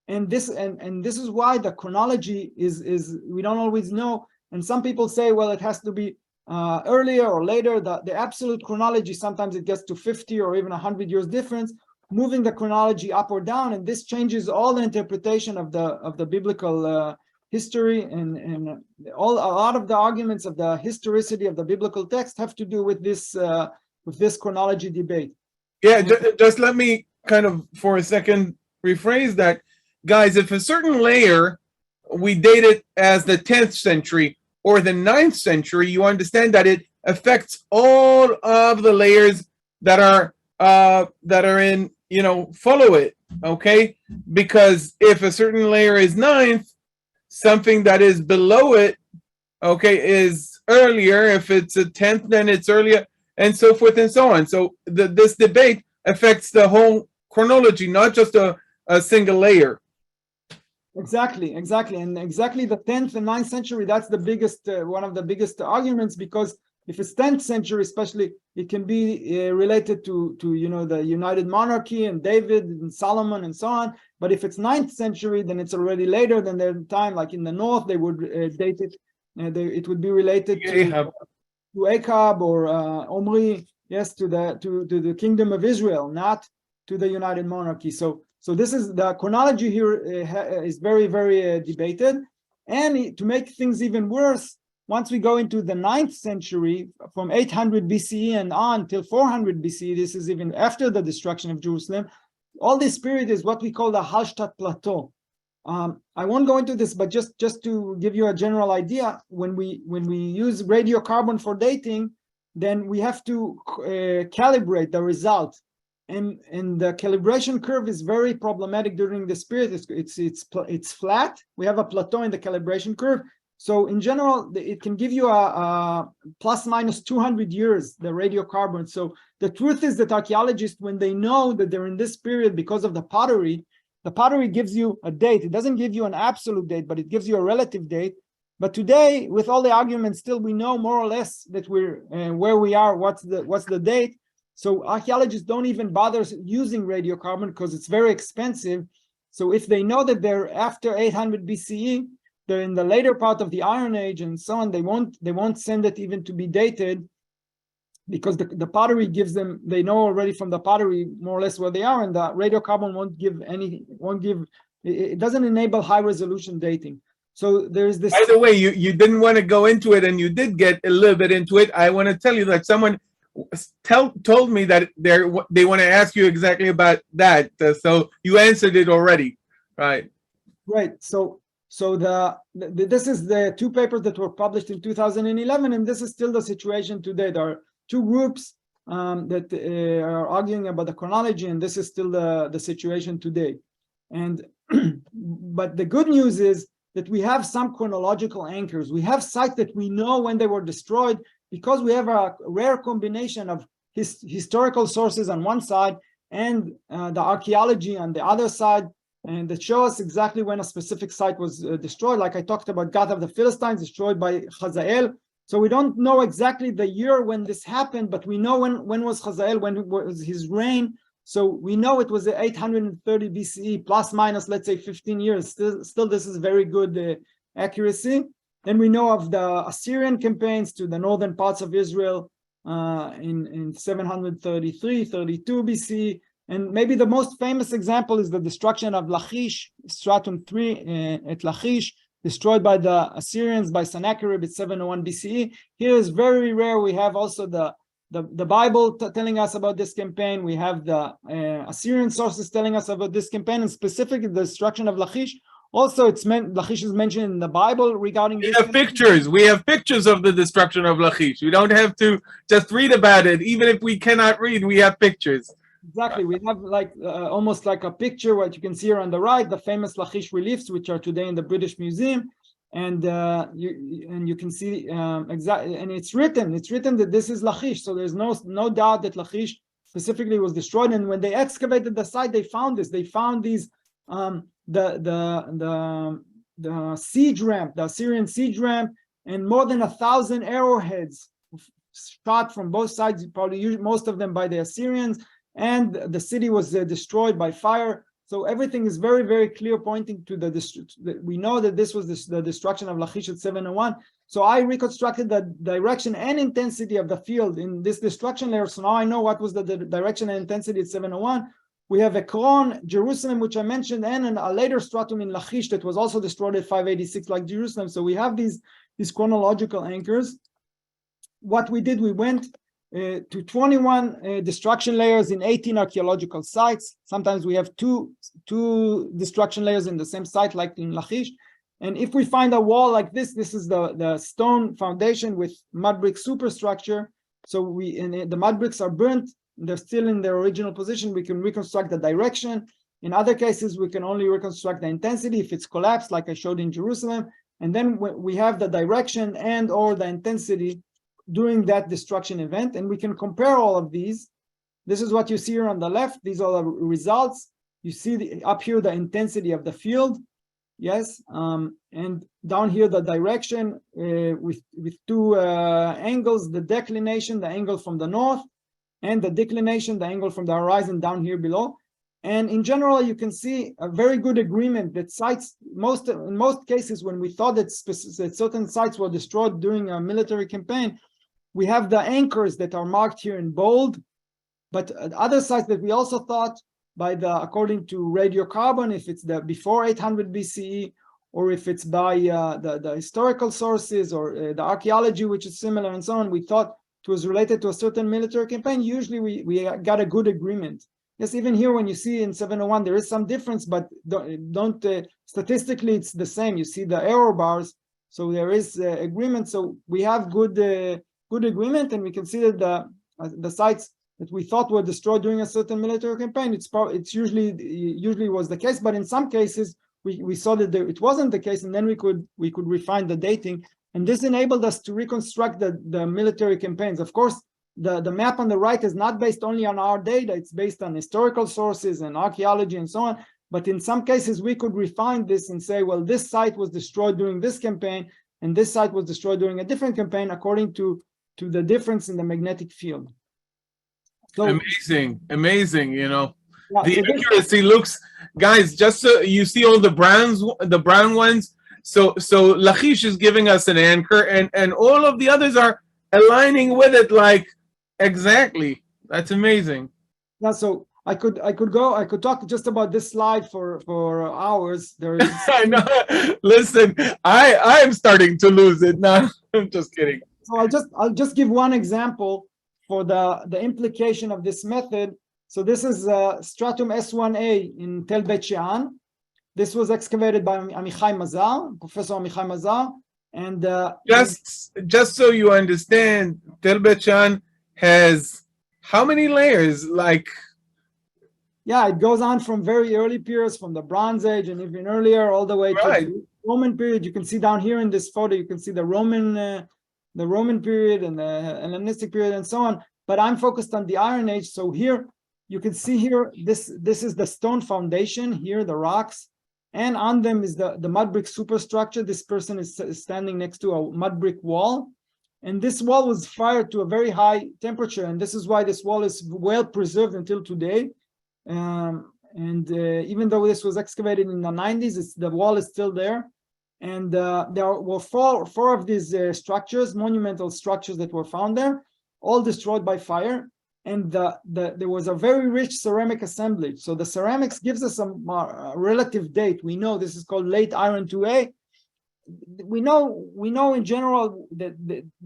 and this is why the chronology is we don't always know. And some people say, well, it has to be earlier or later. The absolute chronology, sometimes it gets to 50 or even 100 years difference, moving the chronology up or down, and this changes all the interpretation of the biblical history, and a lot of the arguments of the historicity of the biblical text have to do with this chronology debate. Yeah, just let me kind of for a second rephrase that, guys. If a certain layer we date it as the 10th century or the 9th century, you understand that it affects all of the layers that are in, follow it, okay? Because if a certain layer is 9th, something that is below it, okay, is earlier. If it's a 10th, then it's earlier, and so forth and so on. So this debate affects the whole chronology, not just a single layer. Exactly, and exactly the 10th and 9th century, that's the biggest, one of the biggest arguments, because if it's 10th century, especially, it can be related to the United Monarchy and David and Solomon and so on. But if it's 9th century, then it's already later than their time. Like in the north, they would date it. It would be related to Ahab or Omri, yes, to the kingdom of Israel, not to the United Monarchy. So this is the chronology here is very debated, and to make things even worse, once we go into the 9th century, from 800 BCE and on till 400 BCE, this is even after the destruction of Jerusalem, all this period is what we call the Hallstatt Plateau. I won't go into this, but just to give you a general idea, when we use radiocarbon for dating, then we have to calibrate the result. And the calibration curve is very problematic during this period. It's flat. We have a plateau in the calibration curve. So in general, it can give you a plus minus 200 years, the radiocarbon. So the truth is that archaeologists, when they know that they're in this period because of the pottery gives you a date. It doesn't give you an absolute date, but it gives you a relative date. But today, with all the arguments, still we know more or less that we're where we are, what's the date. So archaeologists don't even bother using radiocarbon because it's very expensive. So if they know that they're after 800 BCE, they're in the later part of the Iron Age and so on, they won't send it even to be dated, because the pottery gives them, they know already from the pottery more or less where they are, and the radiocarbon it doesn't enable high resolution dating. So there's this. By the way, you didn't want to go into it, and you did get a little bit into it. I want to tell you that someone told me that they want to ask you exactly about that. So you answered it already, right? Right. So this is the two papers that were published in 2011, and this is still the situation today. There are two groups that are arguing about the chronology, and this is still the situation today. And but the good news is that we have some chronological anchors. We have sites that we know when they were destroyed, because we have a rare combination of historical sources on one side and the archaeology on the other side, and that show us exactly when a specific site was destroyed. Like I talked about, Gath of the Philistines destroyed by Hazael. So we don't know exactly the year when this happened, but we know when was Hazael, when was his reign. So we know it was 830 BCE, plus minus, let's say 15 years. Still this is very good accuracy. Then we know of the Assyrian campaigns to the northern parts of Israel in 733, 32 BC. And maybe the most famous example is the destruction of Lachish, Stratum 3 at Lachish. destroyed by the Assyrians by Sennacherib at 701 BCE. Here is very rare. We have also the Bible telling us about this campaign. We have the Assyrian sources telling us about this campaign, and specifically the destruction of Lachish. Also, Lachish is mentioned in the Bible regarding this. We have pictures. We have pictures of the destruction of Lachish. We don't have to just read about it. Even if we cannot read, we have pictures. Exactly. We have like almost like a picture, what you can see here on the right, the famous Lachish reliefs, which are today in the British Museum. And you can see exactly, and it's written that this is Lachish. So there's no doubt that Lachish specifically was destroyed. And when they excavated the site, they found this. They found these the siege ramp, the Assyrian siege ramp, and more than 1,000 arrowheads shot from both sides, probably most of them by the Assyrians. And the city was destroyed by fire. So everything is very, very clear, pointing to we know that this was the destruction of Lachish at 701. So I reconstructed the direction and intensity of the field in this destruction layer. So now I know what was the direction and intensity at 701. We have Ekron, Jerusalem, which I mentioned, and a later stratum in Lachish that was also destroyed at 586, like Jerusalem. So we have these chronological anchors. What we did, we went to 21 destruction layers in 18 archaeological sites. Sometimes we have two destruction layers in the same site, like in Lachish. And if we find a wall like this is the stone foundation with mud brick superstructure. So the mud bricks are burnt, they're still in their original position. We can reconstruct the direction. In other cases, we can only reconstruct the intensity if it's collapsed, like I showed in Jerusalem. And then we have the direction and or the intensity during that destruction event, and we can compare all of these. This is what you see here on the left. These are the results. You see up here the intensity of the field, yes, and down here the direction with two angles: the declination, the angle from the north, and the declination, the angle from the horizon down here below. And in general, you can see a very good agreement that sites, in most cases, when we thought that certain sites were destroyed during a military campaign, we have the anchors that are marked here in bold, but other sites that we also thought according to radiocarbon, if it's before 800 BCE, or if it's by the historical sources or the archaeology, which is similar and so on, we thought it was related to a certain military campaign. Usually we got a good agreement. Yes, even here when you see in 701, there is some difference, but don't statistically it's the same. You see the error bars, so there is agreement. So we have good agreement, and we can see that the sites that we thought were destroyed during a certain military campaign, it's usually was the case, but in some cases we saw that it wasn't the case, and then we could refine the dating, and this enabled us to reconstruct the military campaigns. Of course, the map on the right is not based only on our data; it's based on historical sources and archaeology and so on. But in some cases, we could refine this and say, well, this site was destroyed during this campaign, and this site was destroyed during a different campaign, according to the difference in the magnetic field. So, amazing, yeah, the accuracy looks, guys, just so you see all the brown ones. So Lachish is giving us an anchor, and all of the others are aligning with it like exactly. That's amazing. Yeah, so I could talk just about this slide for hours. There is I know. Listen, I'm starting to lose it now. I'm just kidding. So I'll just give one example for the implication of this method. So this is stratum S1A in Tel Bet Shean. This was excavated by Amichai Mazar, Professor Amichai Mazar, and just so you understand, Tel Bet Shean has how many layers? Like, yeah, it goes on from very early periods, from the Bronze Age and even earlier, all the way to the Roman period. You can see down here in this photo, you can see the Roman period and the Hellenistic period and so on. But I'm focused on the Iron Age. So here you can see here, this is the stone foundation here, the rocks, and on them is the mud brick superstructure. This person is standing next to a mud brick wall, and this wall was fired to a very high temperature, and this is why this wall is well preserved until today. Even though this was excavated in the 90s, the wall is still there. And there were four of these structures, monumental structures that were found there, all destroyed by fire. And there was a very rich ceramic assemblage. So the ceramics gives us a relative date. We know this is called late Iron 2A. we know in general that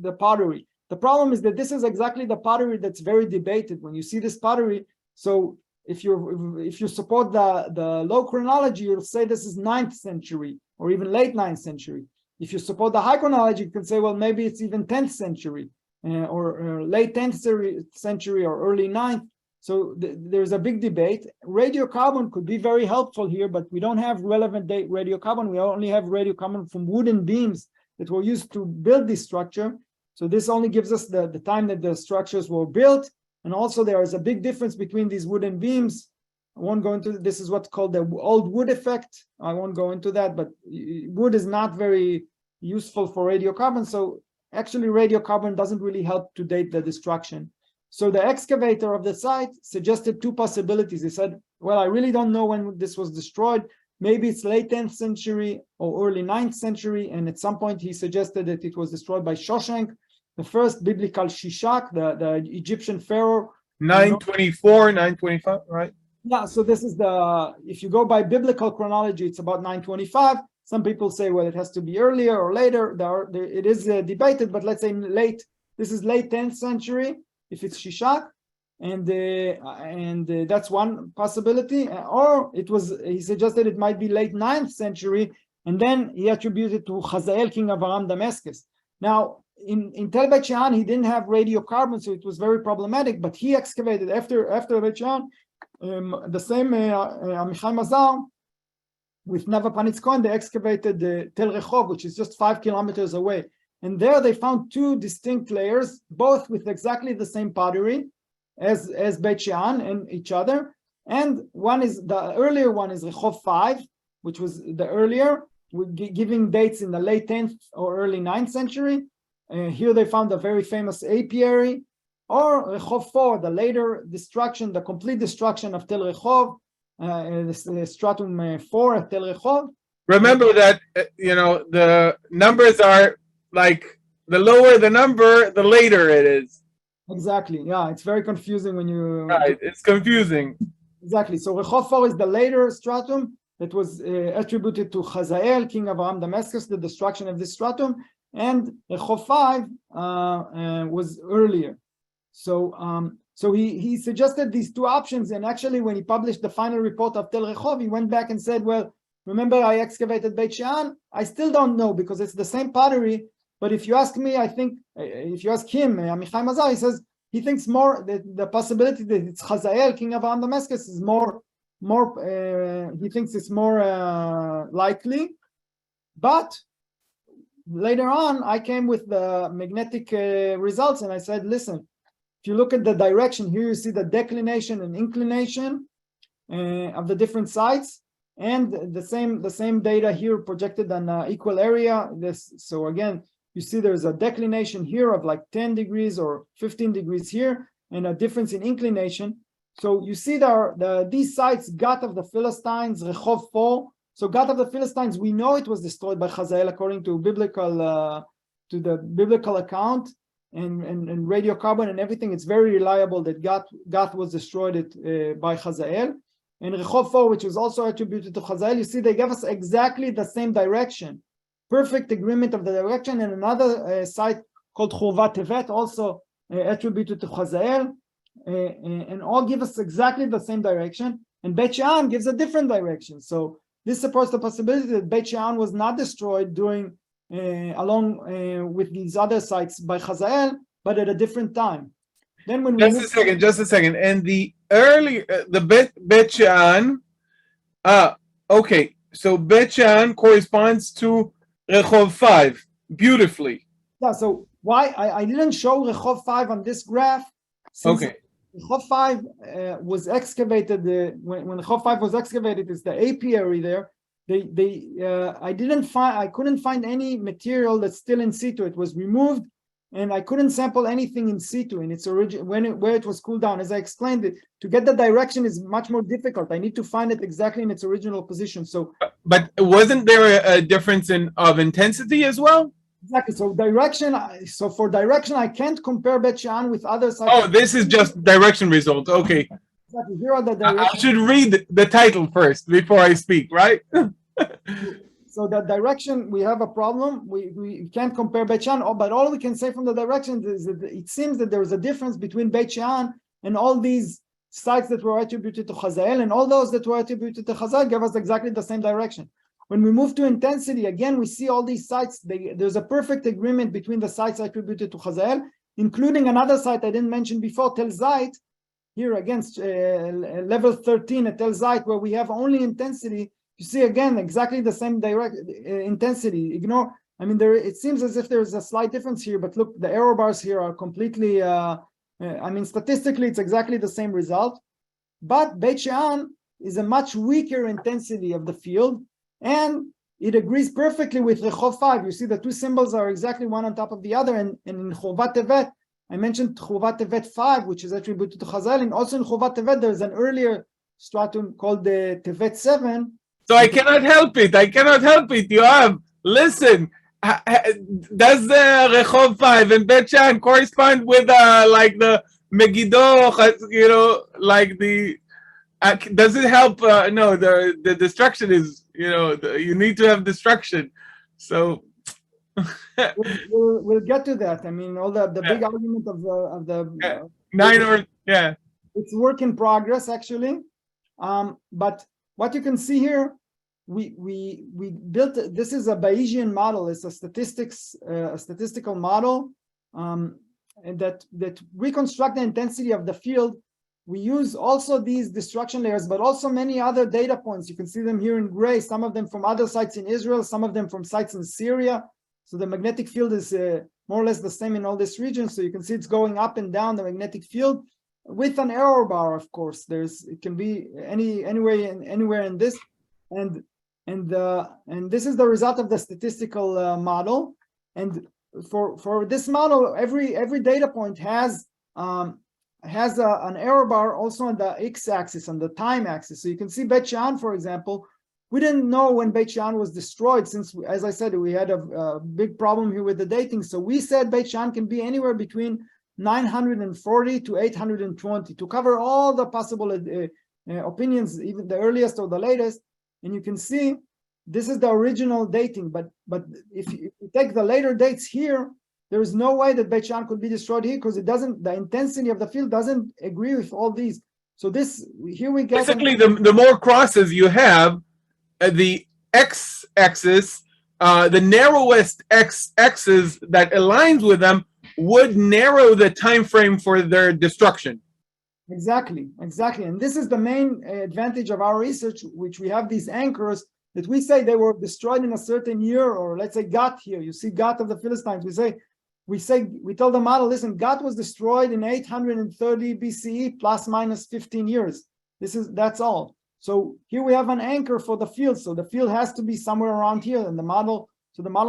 the pottery. The problem is that this is exactly the pottery that's very debated. When you see this pottery, so if you support the low chronology, you'll say this is 9th century or even late 9th century. If you support the high chronology, you can say, well, maybe it's even 10th century or late 10th century or early 9th. So there's a big debate. Radiocarbon could be very helpful here, but we don't have relevant date radiocarbon. We only have radiocarbon from wooden beams that were used to build this structure. So this only gives us the time that the structures were built. And also there is a big difference between these wooden beams. I won't go into this. Is what's called the old wood effect. I won't go into that, but wood is not very useful for radiocarbon. So actually radiocarbon doesn't really help to date the destruction. So the excavator of the site suggested two possibilities. He said, well, I really don't know when this was destroyed. Maybe it's late 10th century or early 9th century. And at some point he suggested that it was destroyed by Shoshank, the first biblical Shishak, the Egyptian pharaoh. 924, 925, right? Yeah, so this is if you go by biblical chronology, it's about 925. Some people say, well, it has to be earlier or later. It is debated, but let's say this is late 10th century. If it's Shishak, and that's one possibility, or he suggested it might be late 9th century, and then he attributed to Hazael, king of Aram Damascus. Now, in Tel Beit Shean, he didn't have radiocarbon, so it was very problematic, but he excavated after Beit Shean, the same Amichai Mazar, with Nava Panitz Cohen, they excavated Tel Rehov, which is just 5 kilometers away. And there they found two distinct layers, both with exactly the same pottery as Beit Shean and each other. And the earlier one is Rehov 5, which was the earlier, giving dates in the late 10th or early 9th century. Here they found a very famous apiary. Or Rehov 4, the later destruction, the complete destruction of Tel Rehov, the stratum 4 at Tel Rehov. Remember that, the numbers are like the lower the number, the later it is. Exactly. Yeah, it's very confusing when you. Right, it's confusing. Exactly. So Rehov 4 is the later stratum that was attributed to Hazael, king of Aram Damascus, the destruction of this stratum, and Rehov 5 was earlier. So he suggested these two options, and actually when he published the final report of Tel Rehov, he went back and said, well, remember I excavated Beit Shean? I still don't know because it's the same pottery. But if you ask me, I think, if you ask him, Amichai Mazar, he says he thinks more that the possibility that it's Hazael, king of Aram Damascus, is more. He thinks it's more likely. But later on, I came with the magnetic results, and I said, listen, if you look at the direction here, you see the declination and inclination of the different sites. And the same data here projected on equal area. So again, you see there's a declination here of like 10 degrees or 15 degrees here, and a difference in inclination. So you see these sites, Gat of the Philistines, Rehov 4. So Gat of the Philistines, we know it was destroyed by Hazael according to the biblical account, and radiocarbon and everything. It's very reliable that Gat was destroyed by Hazael. And Rehov 4, which was also attributed to Hazael, you see they gave us exactly the same direction. Perfect agreement of the direction. And another site called Churvat Tevet, also attributed to Hazael, and all give us exactly the same direction. And Beit Shean gives a different direction. So this supports the possibility that Beit Shean was not destroyed along with these other sites by Hazael, but at a different time. Then when just a second. And the early, the Beit Shean, okay, so Beit Shean corresponds to Rehov 5 beautifully. Yeah, so why I didn't show Rehov 5 on this graph. Okay. Rehov 5 was excavated. When Rehov 5 was excavated, it's the apiary there. I couldn't find any material that's still in situ. It was removed, and I couldn't sample anything in situ in its origin where it was cooled down. As I explained it, to get the direction is much more difficult. I need to find it exactly in its original position. So, but wasn't there a difference of intensity as well? Exactly. So for direction, I can't compare Beit Shean with other sites. Oh, this is just direction results. Okay. Exactly. Here are the directions. I should read the title first before I speak, right? So that direction, we have a problem. We can't compare Beit Shean, but all we can say from the directions is that it seems that there is a difference between Beit Shean and all these sites that were attributed to Hazael, and all those that were attributed to Hazael gave us exactly the same direction. When we move to intensity, again, we see all these sites. There's a perfect agreement between the sites attributed to Hazael, including another site I didn't mention before, Tel Zait, here against level 13 at Tel Zait, where we have only intensity. You see again exactly the same direct intensity. Ignore. I mean, it seems as if there's a slight difference here, but look, the arrow bars here are completely. I mean, statistically, it's exactly the same result. But Beit Shean is a much weaker intensity of the field, and it agrees perfectly with Rehov 5. You see, the two symbols are exactly one on top of the other. And in Chovat Tevet, I mentioned Chovat Tevet 5, which is attributed to Hazael, and also in Chovat Tevet, there's an earlier stratum called the Tevet 7. So I cannot help it. Yoav, listen. Does the Rehov 5 and Beit Shean correspond with like the Megiddo, like the does it help? No, the destruction is, you need to have destruction. So we'll get to that. I mean, all the big argument of the it's work in progress actually. But what you can see here, we built this is a Bayesian model. It's a statistical model, and that reconstruct the intensity of the field. We use also these destruction layers, but also many other data points. You can see them here in gray, some of them from other sites in Israel, some of them from sites in Syria. So the magnetic field is more or less the same in all this region. So you can see it's going up and down the magnetic field with an error bar, of course. It can be anywhere in this. And this is the result of the statistical model. And for this model, every data point has an error bar also on the x-axis, on the time axis. So you can see Beit Shean, for example. We didn't know when Beit Shean was destroyed, since, as I said, we had a big problem here with the dating. So we said Beit Shean can be anywhere between 940 to 820 to cover all the possible opinions, even the earliest or the latest. And you can see this is the original dating. But if you take the later dates here, there is no way that Beit Shean could be destroyed here, because the intensity of the field doesn't agree with all these. So here we get basically the more crosses you have, the x-axis, the narrowest x-axis that aligns with them would narrow the time frame for their destruction. Exactly. And this is the main advantage of our research, which we have these anchors that we say they were destroyed in a certain year, or let's say Gat here. You see Gat of the Philistines. We tell the model, listen, Gat was destroyed in 830 BCE plus minus 15 years. That's all. So here we have an anchor for the field. So the field has to be somewhere around here, and the model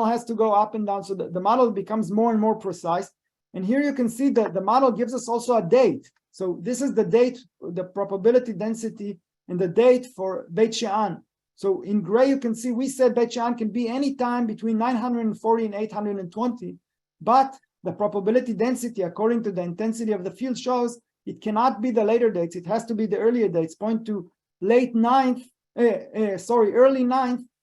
has to go up and down. So the model becomes more and more precise. And here you can see that the model gives us also a date. So this is the date, the probability density, and the date for Beit Shean. So in gray, you can see we said Beit Shean can be any time between 940 and 820, but the probability density, according to the intensity of the field, shows it cannot be the later dates. It has to be the earlier dates, point to early 9th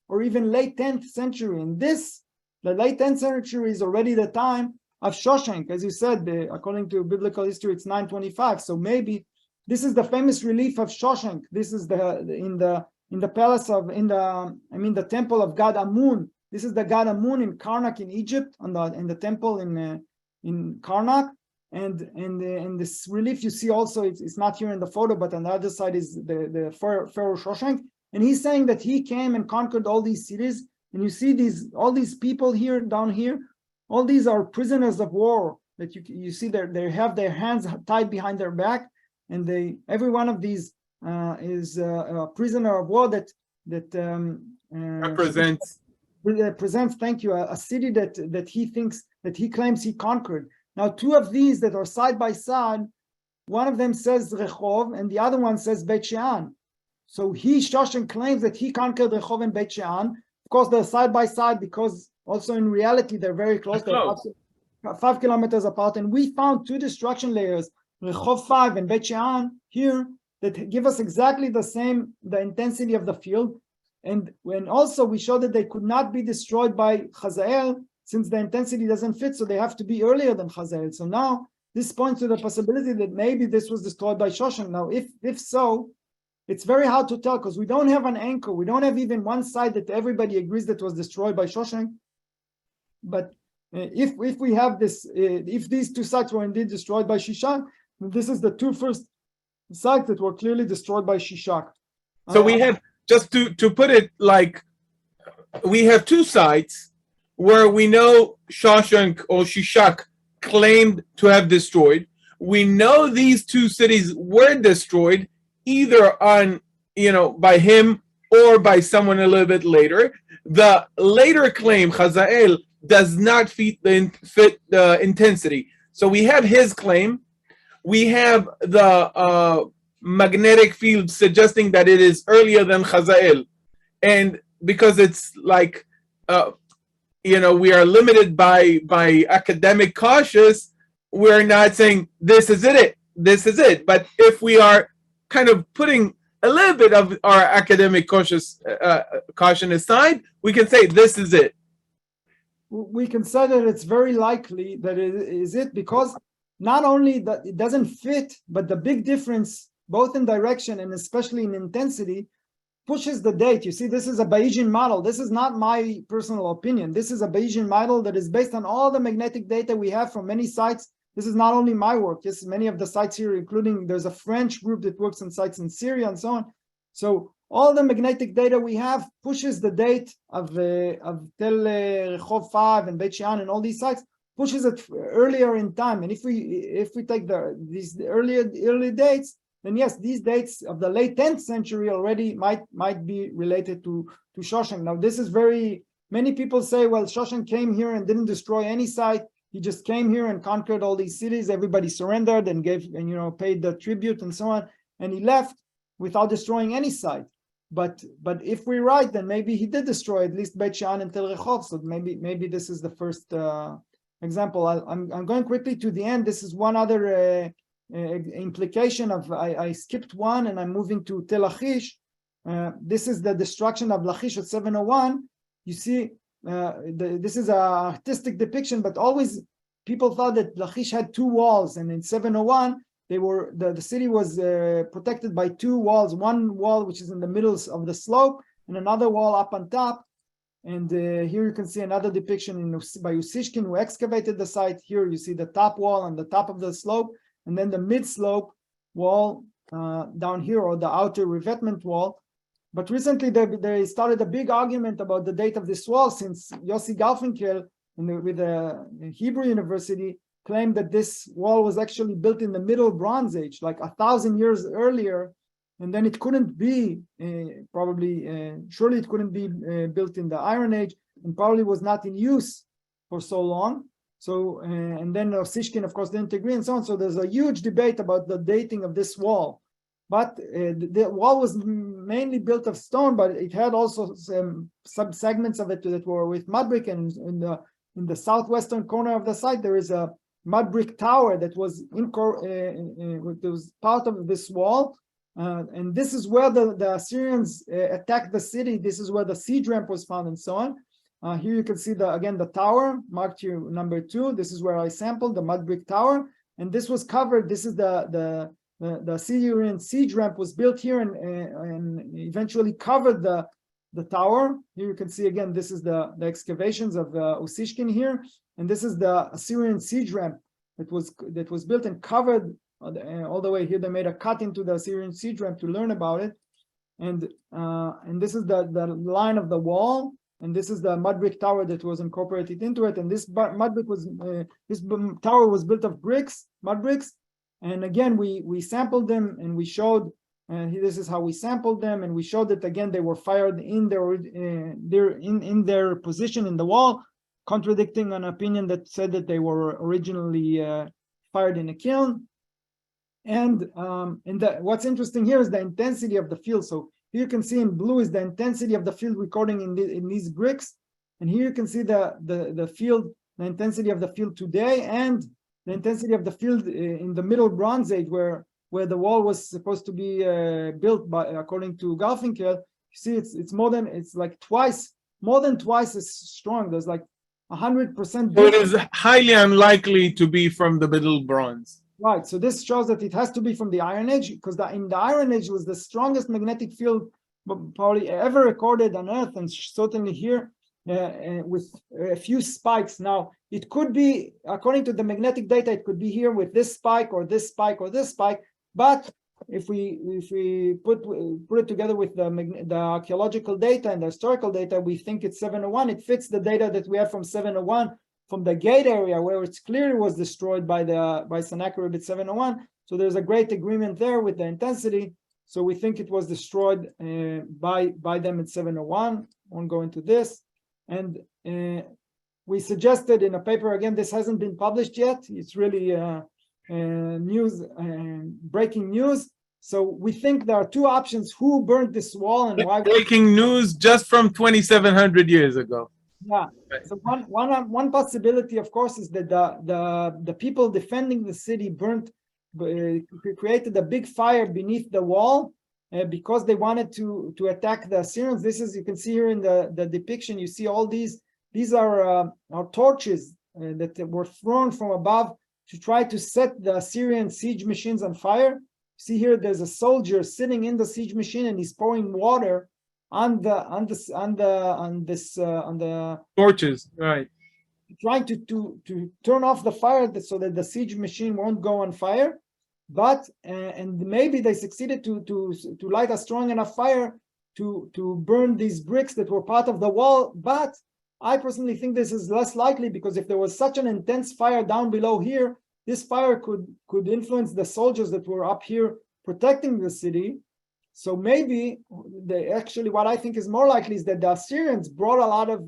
or even late 10th century. And the late 10th century is already the time of Shoshank. As you said, according to biblical history, it's 925. So maybe this is the famous relief of Shoshank. This is in the palace the temple of God Amun. This is the God Amun in Karnak in Egypt, in the temple in Karnak. And this relief you see also, it's not here in the photo, but on the other side is the Pharaoh Shoshank. And he's saying that he came and conquered all these cities. And you see all these people here, down here, all these are prisoners of war that you see they have their hands tied behind their back. And every one of these is a prisoner of war that represents, thank you, a city that he claims he conquered. Now, two of these that are side by side, one of them says Rehov and the other one says Beit Shean. So Shoshan claims that he conquered Rehov and Beit Shean. Of course, they're side by side because also in reality they're very close. They're 5 kilometers apart. And we found two destruction layers, Rehov 5 and Beit Shean here, that give us exactly the intensity of the field. and when also we showed that they could not be destroyed by Hazael since the intensity doesn't fit, so they have to be earlier than Hazael. So now this points to the possibility that maybe this was destroyed by Shoshan. Now, if so, it's very hard to tell because we don't have an anchor. We don't have even one side that everybody agrees that was destroyed by Shoshan. But if we have this, if these two sites were indeed destroyed by Shishak, this is the two first sites that were clearly destroyed by Shishak. So we have, just to put it like, we have two sites where we know Shoshank or Shishak claimed to have destroyed. We know these two cities were destroyed either on, by him or by someone a little bit later. The later claim, Hazael, does not fit the intensity. So we have his claim. We have the magnetic field suggesting that it is earlier than Hazael. And because it's like, we are limited by academic cautious, we're not saying this is it. But if we are kind of putting a little bit of our academic caution aside, we can say this is it. We can say that it's very likely that it is it, because not only that it doesn't fit, but the big difference, both in direction and especially in intensity, pushes the date. You see, this is a Bayesian model. This is not my personal opinion. This is a Bayesian model that is based on all the magnetic data we have from many sites. This is not only my work. Yes, many of the sites here, including there's a French group that works on sites in Syria and so on. So all the magnetic data we have pushes the date of Tel Rehov 5 and Beit Shean and all these sites, pushes it earlier in time. And if we take these early dates, then yes, these dates of the late 10th century already might be related to Shoshan. Now, this is many people say, well, Shoshan came here and didn't destroy any site. He just came here and conquered all these cities. Everybody surrendered and paid the tribute and so on, and he left without destroying any site. But if we're right, then maybe he did destroy at least Beit Shean and Tel Rehov. So maybe this is the first example. I'm going quickly to the end. This is one other implication of I skipped one and I'm moving to Tel Achish. This is the destruction of Lachish at 701. You see, this is an artistic depiction, but always people thought that Lachish had two walls, and in 701 the city was protected by two walls. One wall which is in the middle of the slope, and another wall up on top. And here you can see another depiction by Usishkin, who excavated the site. Here you see the top wall on the top of the slope, and then the mid-slope wall down here, or the outer revetment wall. But recently they started a big argument about the date of this wall, since Yossi Garfinkel with the Hebrew University claimed that this wall was actually built in the Middle Bronze Age, like 1,000 years earlier, and then it couldn't be surely it couldn't be built in the Iron Age, and probably was not in use for so long. So, and then Sishkin, of course, didn't agree and so on. So there's a huge debate about the dating of this wall. But the wall was mainly built of stone, but it had also some sub-segments of it that were with mud brick. And in the southwestern corner of the site, there is a mud brick tower that was part of this wall. And this is where the Assyrians attacked the city. This is where the siege ramp was found and so on. Here you can see again the tower marked here number 2. This is where I sampled the mud brick tower, and this was covered. This is the Assyrian siege ramp was built here and eventually covered the tower. Here you can see again, this is the excavations of Usishkin here, and this is the Assyrian siege ramp that was built and covered all the way here. They made a cut into the Assyrian siege ramp to learn about it, and this is the line of the wall. And this is the mud brick tower that was incorporated into it. And this this tower was built of mud bricks. And again, we sampled them and we showed. This is how we sampled them, and we showed that again they were fired in their position in the wall, contradicting an opinion that said that they were originally fired in a kiln. And what's interesting here is the intensity of the field. So here you can see in blue is the intensity of the field recording in these bricks, and here you can see the field, the intensity of the field today, and the intensity of the field in the Middle Bronze Age, where the wall was supposed to be built according to Garfinkel. see, it's like more than twice as strong. There's like 100%. So it is highly unlikely to be from the Middle Bronze. Right. So this shows that it has to be from the Iron Age, because in the Iron Age was the strongest magnetic field probably ever recorded on Earth, and certainly here with a few spikes. Now, it could be, according to the magnetic data, it could be here with this spike or this spike or this spike. But if we put it together with the archaeological data and the historical data, we think it's 701. It fits the data that we have from 701 from the gate area, where it clearly was destroyed by Sennacherib at 701. So there's a great agreement there with the intensity. So we think it was destroyed by them at 701. Won't go into this. And we suggested in a paper, again, this hasn't been published yet. It's really news, breaking news. So we think there are two options: who burned this wall and why. Breaking news just from 2,700 years ago. Yeah. So one possibility, of course, is that the people defending the city created a big fire beneath the wall because they wanted to attack the Assyrians. This is, you can see here in the depiction, you see all these are torches that were thrown from above to try to set the Assyrian siege machines on fire. See here, there's a soldier sitting in the siege machine and he's pouring water on the torches, right? Trying to turn off the fire so that the siege machine won't go on fire. But and maybe they succeeded to light a strong enough fire to burn these bricks that were part of the wall. But I personally think this is less likely, because if there was such an intense fire down below here, this fire could influence the soldiers that were up here protecting the city. So maybe what I think is more likely is that the Assyrians brought a lot of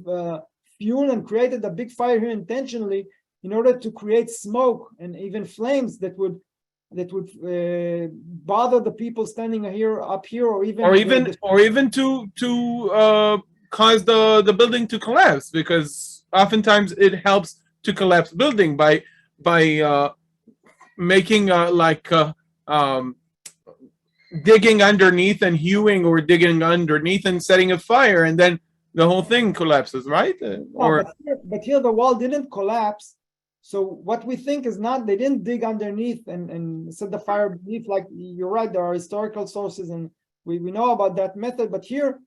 fuel and created a big fire here intentionally in order to create smoke and even flames that would bother the people standing up here, or even to cause the building to collapse, because oftentimes it helps to collapse building by making digging underneath and hewing, or digging underneath and setting a fire, and then the whole thing collapses, right? But here the wall didn't collapse. So what we think is not, they didn't dig underneath and set the fire beneath. Like, you're right, there are historical sources and we know about that method. But here,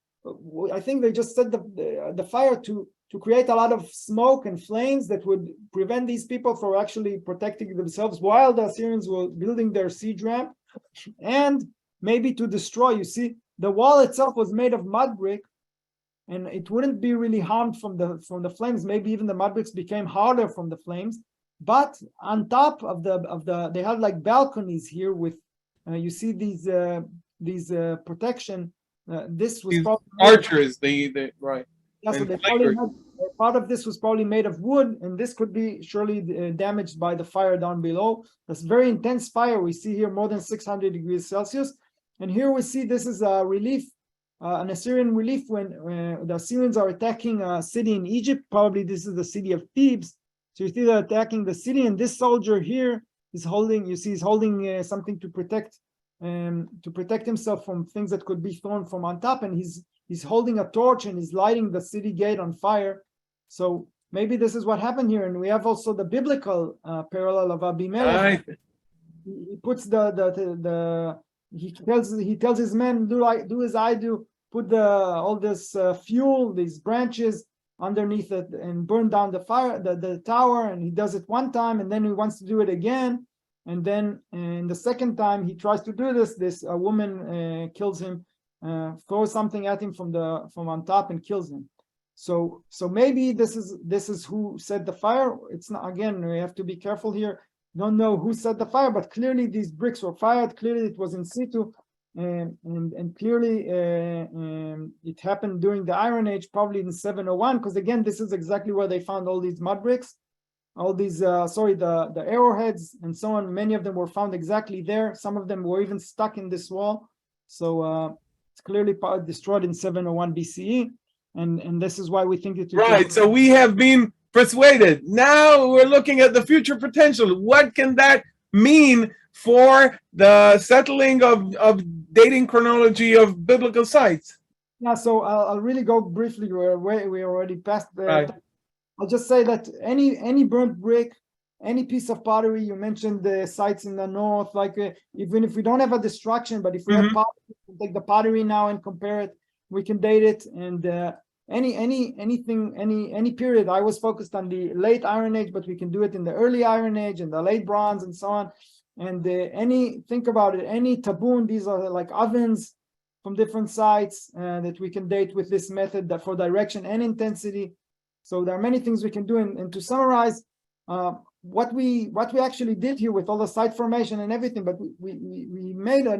I think they just set the fire to create a lot of smoke and flames that would prevent these people from actually protecting themselves while the Assyrians were building their siege ramp, and maybe to destroy. You see, the wall itself was made of mud brick, and it wouldn't be really harmed from the flames. Maybe even the mud bricks became harder from the flames. But on top of they had like balconies here with you see these protection. This was probably archers. They right. Yeah, so they probably part of this was probably made of wood, and this could be surely damaged by the fire down below. That's very intense fire. We see here more than 600 degrees Celsius. And here we see this is a relief, an Assyrian relief when the Assyrians are attacking a city in Egypt. Probably this is the city of Thebes. So you see they're attacking the city, and this soldier here is holding, you see he's holding something to protect himself from things that could be thrown from on top, and he's holding a torch and he's lighting the city gate on fire. So maybe this is what happened here. And we have also the biblical parallel of Abimelech. Right. He puts he tells his men, do as I do, put all this fuel, these branches underneath it, and burn down the tower. And he does it one time, and then he wants to do it again. And then in the second time he tries to do this, a woman kills him, throws something at him from on top and kills him. So maybe this is who set the fire. It's not, again, we have to be careful here. Don't know who set the fire, but clearly these bricks were fired. Clearly it was in situ, and clearly it happened during the Iron Age, probably in 701, because again, this is exactly where they found all these mud bricks, all these the arrowheads and so on. Many of them were found exactly there. Some of them were even stuck in this wall. So it's clearly destroyed in 701 BCE, and this is why we think it. Right. So we have been persuaded. Now we're looking at the future potential. What can that mean for the settling of dating chronology of biblical sites? Yeah, so I'll really go briefly. We already passed the. Right. I'll just say that any burnt brick, any piece of pottery, you mentioned the sites in the north, like even if we don't have a destruction, but if we have pottery, we take the pottery now and compare it, we can date it. And any period. I was focused on the late Iron Age, but we can do it in the early Iron Age and the late Bronze and so on. And think about it, any tabun, these are like ovens from different sites that we can date with this method that for direction and intensity. So there are many things we can do. And to summarize, what we actually did here with all the site formation and everything, but we made a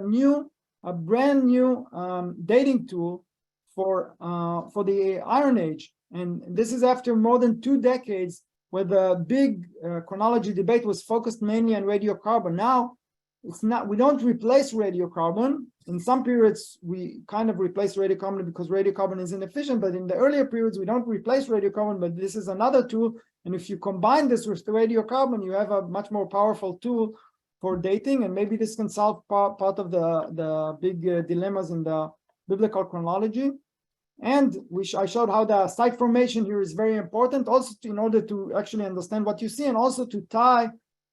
brand new dating tool for the Iron Age. And this is after more than 2 decades where the big chronology debate was focused mainly on radiocarbon. Now, we don't replace radiocarbon. In some periods, we kind of replace radiocarbon because radiocarbon is inefficient, but in the earlier periods, we don't replace radiocarbon, but this is another tool. And if you combine this with the radiocarbon, you have a much more powerful tool for dating, and maybe this can solve part of the big dilemmas in the biblical chronology. And I showed how the site formation here is very important, also in order to actually understand what you see, and also to tie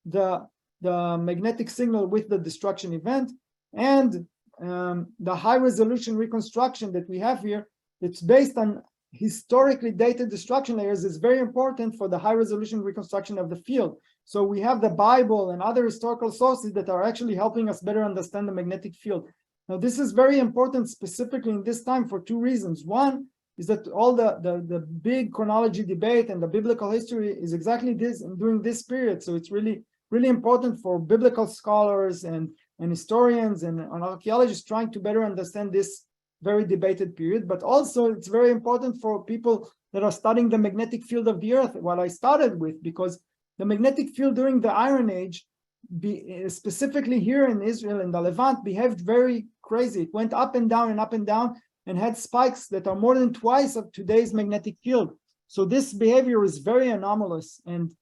the magnetic signal with the destruction event. And the high resolution reconstruction that we have here, it's based on historically dated destruction layers, is very important for the high resolution reconstruction of the field. So we have the Bible and other historical sources that are actually helping us better understand the magnetic field. Now, this is very important specifically in this time for 2 reasons. One is that all the big chronology debate and the biblical history is exactly this and during this period. So it's really, really important for biblical scholars and historians and archaeologists trying to better understand this very debated period. But also it's very important for people that are studying the magnetic field of the earth, what I started with, because the magnetic field during the Iron Age, specifically here in Israel and the Levant, behaved very crazy. It went up and down and had spikes that are more than twice of today's magnetic field. So this behavior is very anomalous, and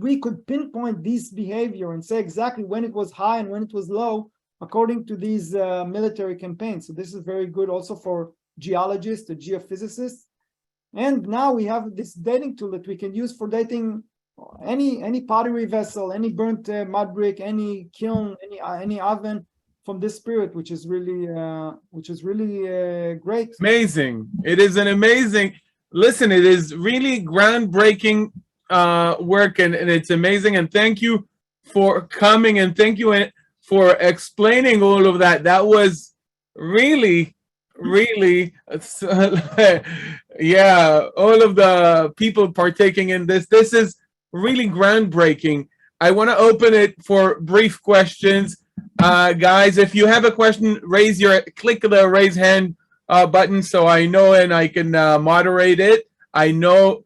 we could pinpoint this behavior and say exactly when it was high and when it was low according to these military campaigns. So this is very good also for geologists, the geophysicists. And now we have this dating tool that we can use for dating any pottery vessel, any burnt mud brick, any kiln, any oven from this period, which is really great. Amazing. It is an amazing. Listen, it is really groundbreaking work, and it's amazing. And thank you for coming, and thank you for explaining all of that. That was really, really, yeah. All of the people partaking in this is really groundbreaking. I want to open it for brief questions. Guys, if you have a question, click the raise hand button so I know and I can moderate it. I know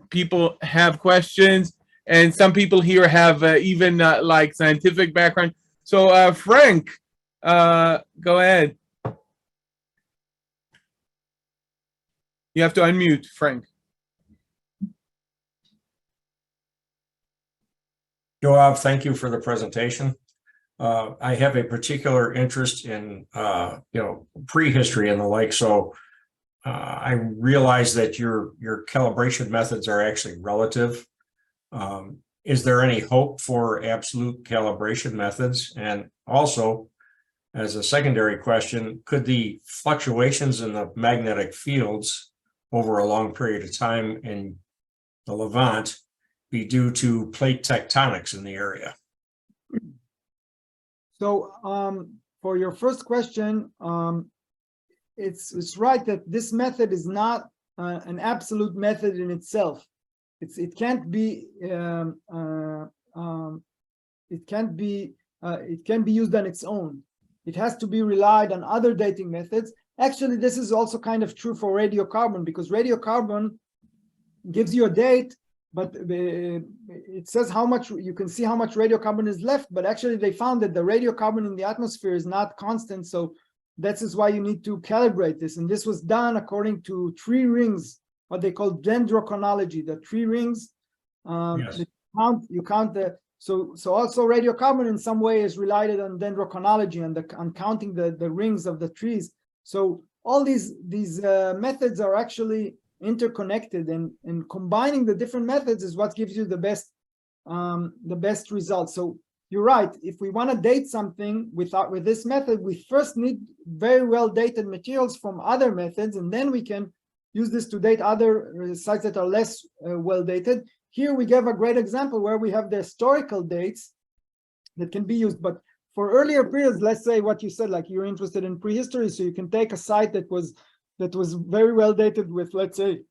people have questions, and some people here have even like scientific background. So Frank, go ahead. You have to unmute, Frank. Yoav, thank you for the presentation. I have a particular interest in, prehistory and the like. So I realize that your calibration methods are actually relative. Is there any hope for absolute calibration methods? And also, as a secondary question, could the fluctuations in the magnetic fields over a long period of time in the Levant be due to plate tectonics in the area? So for your first question, it's right that this method is not an absolute method in itself. It can't be used on its own. It has to be relied on other dating methods. Actually, this is also kind of true for radiocarbon, because radiocarbon gives you a date, but it says how much, you can see how much radiocarbon is left, but actually they found that the radiocarbon in the atmosphere is not constant. So that is why you need to calibrate this. And this was done according to 3 rings, what they call dendrochronology, the 3 rings. Yes. You count the, so also radiocarbon in some way is relied on dendrochronology and on counting the rings of the trees. So all these methods are actually interconnected, and combining the different methods is what gives you the best results. So you're right. If we want to date something with this method, we first need very well dated materials from other methods, and then we can use this to date other sites that are less well dated. Here we give a great example where we have the historical dates that can be used. But for earlier periods, let's say what you said, like you're interested in prehistory, so you can take a site that was very well dated with, let's say,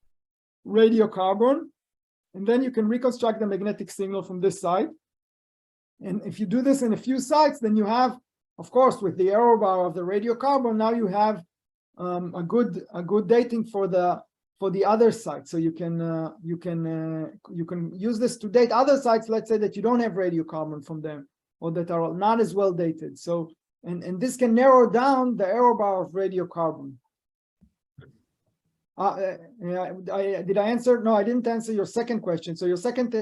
radiocarbon, and then you can reconstruct the magnetic signal from this site. And if you do this in a few sites, then you have, of course, with the error bar of the radiocarbon, now you have a good dating for the other sites. So you can use this to date other sites, let's say, that you don't have radiocarbon from them, or that are not as well dated. So and this can narrow down the error bar of radiocarbon. Did I answer? No, I didn't answer your second question. So your second,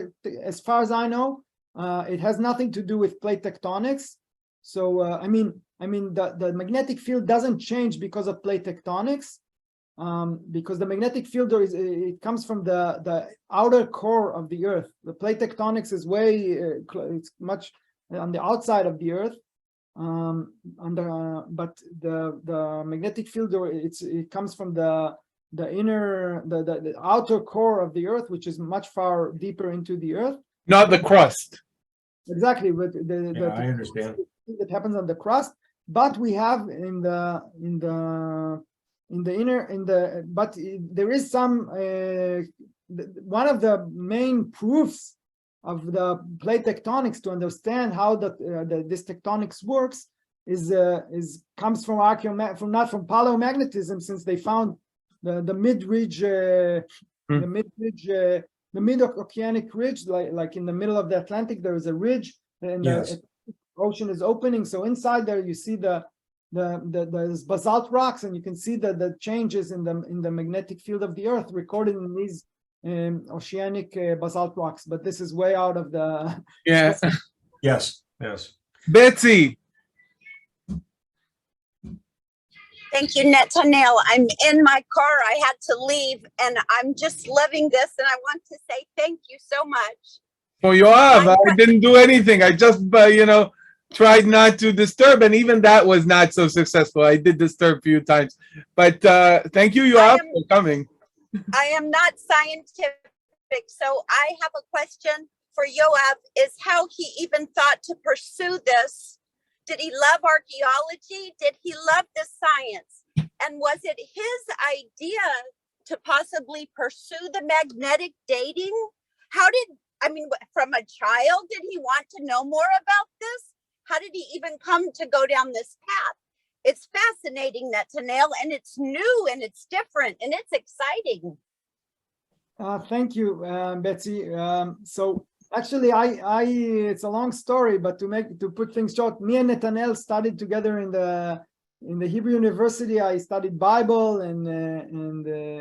as far as I know, it has nothing to do with plate tectonics. So I mean the magnetic field doesn't change because of plate tectonics, because the magnetic field it comes from the outer core of the Earth. The plate tectonics is it's much on the outside of the Earth, but the magnetic field it comes from the outer core of the Earth, which is much far deeper into the Earth. Not the crust. Exactly, but I understand that happens on the crust. But we have but there is some one of the main proofs of the plate tectonics to understand how this tectonics works comes from not from paleomagnetism, since they found the mid-ridge the mid-oceanic ridge, like in the middle of the Atlantic, there is a ridge, and yes. the ocean is opening. So inside there, you see there's basalt rocks, and you can see the changes in the magnetic field of the Earth recorded in these oceanic basalt rocks. But this is way out of the Yes. Betsy. Thank you, Netanel. I'm in my car. I had to leave, and I'm just loving this. And I want to say thank you so much. For Yoav, I didn't do anything. I just, tried not to disturb, and even that was not so successful. I did disturb a few times. But thank you, Yoav, for coming. I am not scientific, so I have a question for Yoav, is how he even thought to pursue this. Did he love archaeology? Did he love the science? And was it his idea to possibly pursue the magnetic dating? From a child, did he want to know more about this? How did he even come to go down this path? It's fascinating, Netanel, and it's new and it's different and it's exciting. Thank you, Betsy. So actually, it's a long story, but to put things short, me and Netanel studied together in the Hebrew University. I studied Bible, and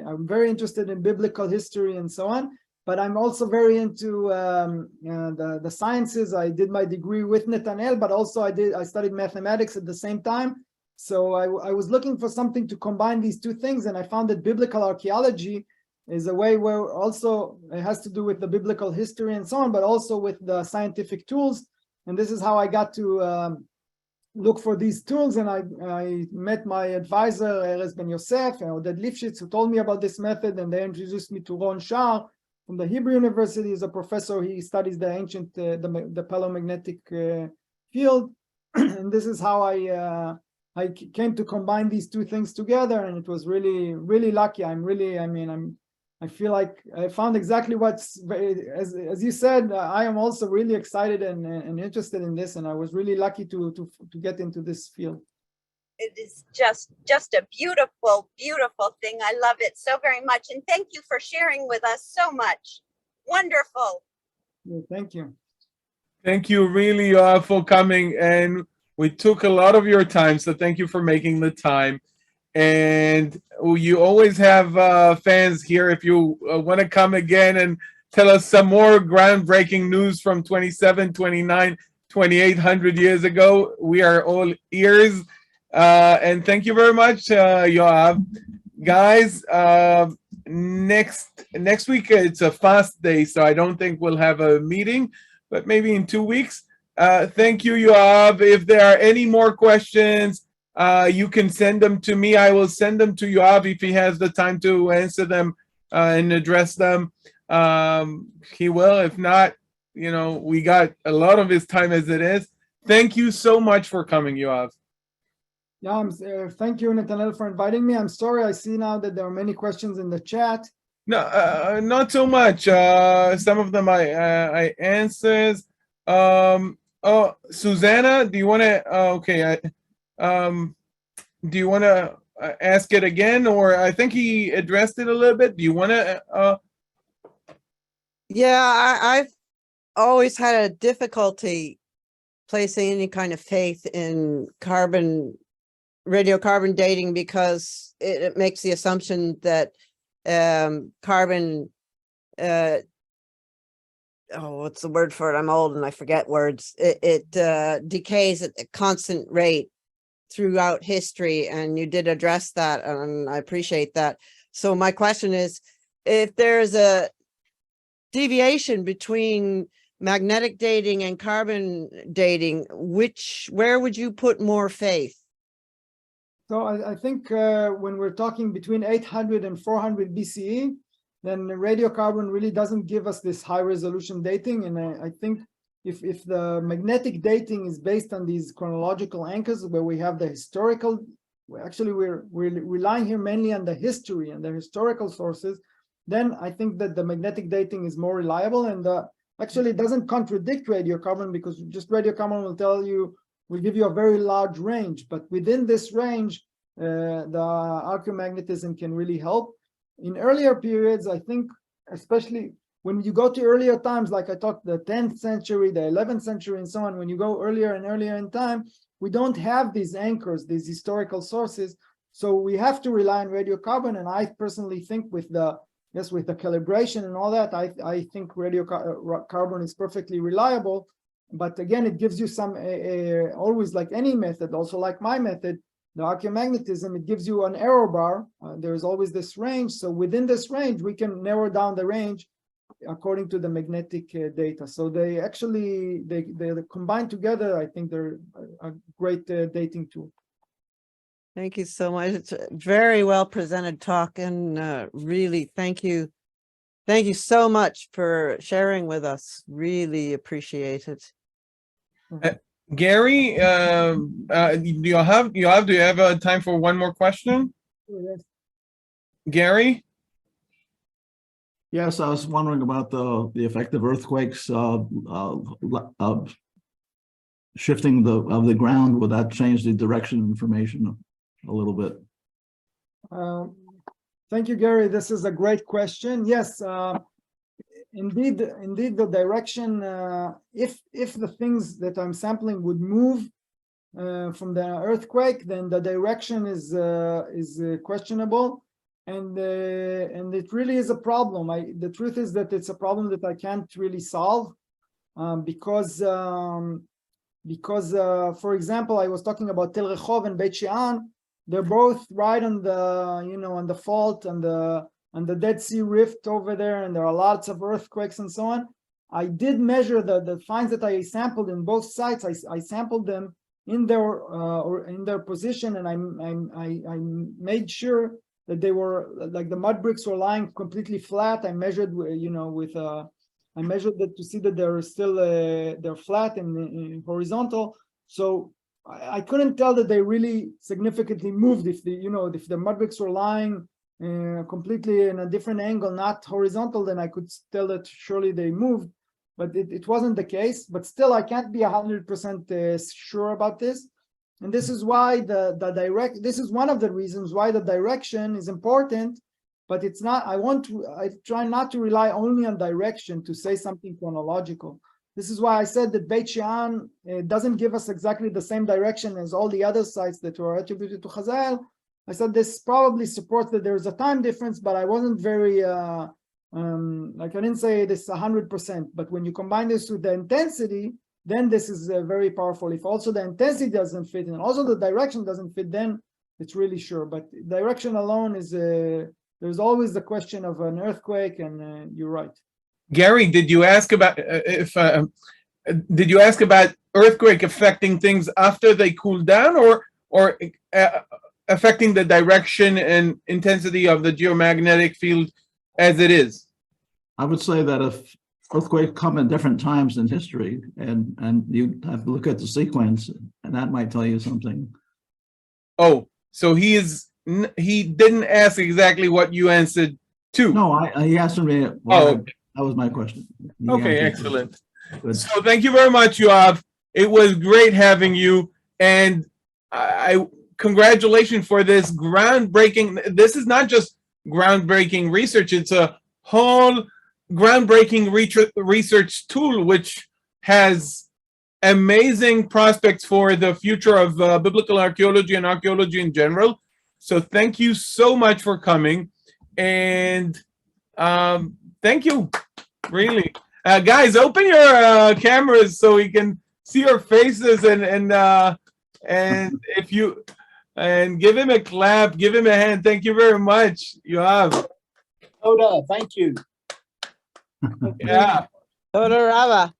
I'm very interested in biblical history and so on. But I'm also very into the sciences. I did my degree with Netanel, but also I studied mathematics at the same time. So I was looking for something to combine these two things, and I found that biblical archaeology is a way where also it has to do with the biblical history and so on, but also with the scientific tools. And this is how I got to look for these tools. And I met my advisor, Erez Ben Yosef and Oded Lifshitz, who told me about this method, and they introduced me to Ron Shar from the Hebrew University. He's a professor. He studies the ancient, the paleomagnetic field. And this is how I came to combine these two things together, and it was really, really lucky. I feel like I found exactly as you said. I am also really excited and interested in this, and I was really lucky to get into this field. It is just a beautiful, beautiful thing. I love it so very much, and thank you for sharing with us so much. Wonderful. Yeah, thank you. Thank you, really, for coming, and we took a lot of your time, so thank you for making the time. And you always have fans here. If you want to come again and tell us some more groundbreaking news from 27, 29, 2800 years ago, we are all ears. And thank you very much, Yoav. Guys, next week it's a fast day, so I don't think we'll have a meeting, but maybe in 2 weeks. Thank you, Yoav. If there are any more questions, you can send them to me. I will send them to Yoav if he has the time to answer them and address them. He will. If not, we got a lot of his time as it is. Thank you so much for coming, Yoav. Yeah, thank you, Netanel, for inviting me. I'm sorry, I see now that there are many questions in the chat. No, not so much. Some of them I answers. Oh, Susanna, do you want to? Okay, do you want to ask it again, or I think he addressed it a little bit. Do you want to? Yeah, I've always had a difficulty placing any kind of faith in radiocarbon dating, because it makes the assumption that carbon, what's the word for it? I'm old and I forget words. It decays at a constant rate throughout history, and you did address that, and I appreciate that. So my question is, if there's a deviation between magnetic dating and carbon dating, where would you put more faith? So I think when we're talking between 800 and 400 BCE, then radiocarbon really doesn't give us this high resolution dating. And I think if the magnetic dating is based on these chronological anchors where we have the historical, actually we're relying here mainly on the history and the historical sources, then I think that the magnetic dating is more reliable, and actually it doesn't contradict radiocarbon, because just radiocarbon will give you a very large range, but within this range, the archaeomagnetism can really help. In earlier periods, I think, especially when you go to earlier times, like I talked, the 10th century, the 11th century, and so on, when you go earlier and earlier in time, we don't have these anchors, these historical sources, so we have to rely on radiocarbon. And I personally think with the calibration and all that, I think radiocarbon is perfectly reliable. But again, it gives you some, always like any method, also like my method, the archaeomagnetism, it gives you an error bar. There's always this range. So within this range, we can narrow down the range according to the magnetic data. So they combine together. I think they're a great dating tool. Thank you so much. It's a very well presented talk, and really thank you. Thank you so much for sharing with us. Really appreciate it. Gary, do you have time for one more question? Yes. Gary? Yes, I was wondering about the effect of earthquakes shifting of the ground. Would that change the direction of information a little bit? Thank you, Gary. This is a great question. Yes, indeed, the direction, if the things that I'm sampling would move from the earthquake, then the direction is questionable, and it really is a problem. The truth is that it's a problem that I can't really solve, because for example, I was talking about Tel Rehov and Beit She'an. They're both right on the on the fault and the Dead Sea Rift over there, and there are lots of earthquakes and so on. I did measure the finds that I sampled in both sites. I sampled them in their position, and I made sure that they were, like, the mud bricks were lying completely flat. I measured I measured that to see that they're still they're flat and horizontal. So I couldn't tell that they really significantly moved. If the mud bricks were lying completely in a different angle, not horizontal, then I could tell that surely they moved, but it wasn't the case. But still, I can't be 100% sure about this, and this is why this is one of the reasons why the direction is important. But it's not. I try not to rely only on direction to say something chronological. This is why I said that Beit She'an doesn't give us exactly the same direction as all the other sites that were attributed to Hazael. I said this probably supports that there's a time difference, but I wasn't very, like, I didn't say this 100%. But when you combine this with the intensity, then this is very powerful. If also the intensity doesn't fit and also the direction doesn't fit, then it's really sure. But direction alone is there's always the question of an earthquake, and you're right. Gary, did you ask about did you ask about earthquake affecting things after they cool down, or affecting the direction and intensity of the geomagnetic field as it is? I would say that if earthquakes come at different times in history, and you have to look at the sequence, and that might tell you something. Oh, so he didn't ask exactly what you answered to. No, he asked me. Well, that was my question. Okay, excellent. So thank you very much, Yoav. It was great having you, and I congratulations for this groundbreaking. This is not just groundbreaking research; it's a whole groundbreaking research tool which has amazing prospects for the future of biblical archaeology and archaeology in general. So thank you so much for coming, and thank you, really. Guys, open your cameras so we can see your faces, and if you give him a clap, give him a hand. Thank you very much, Yoav. Toda, thank you. Yeah. Toda Rava.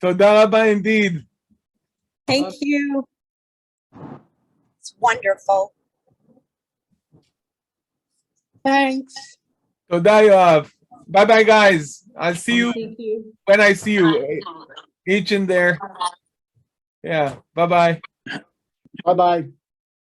Toda Rabba indeed. Thank you. It's wonderful. Thanks. Toda, Yoav. Bye-bye, guys. I'll see you when I see you. Each in there. Yeah. Bye-bye. Bye-bye.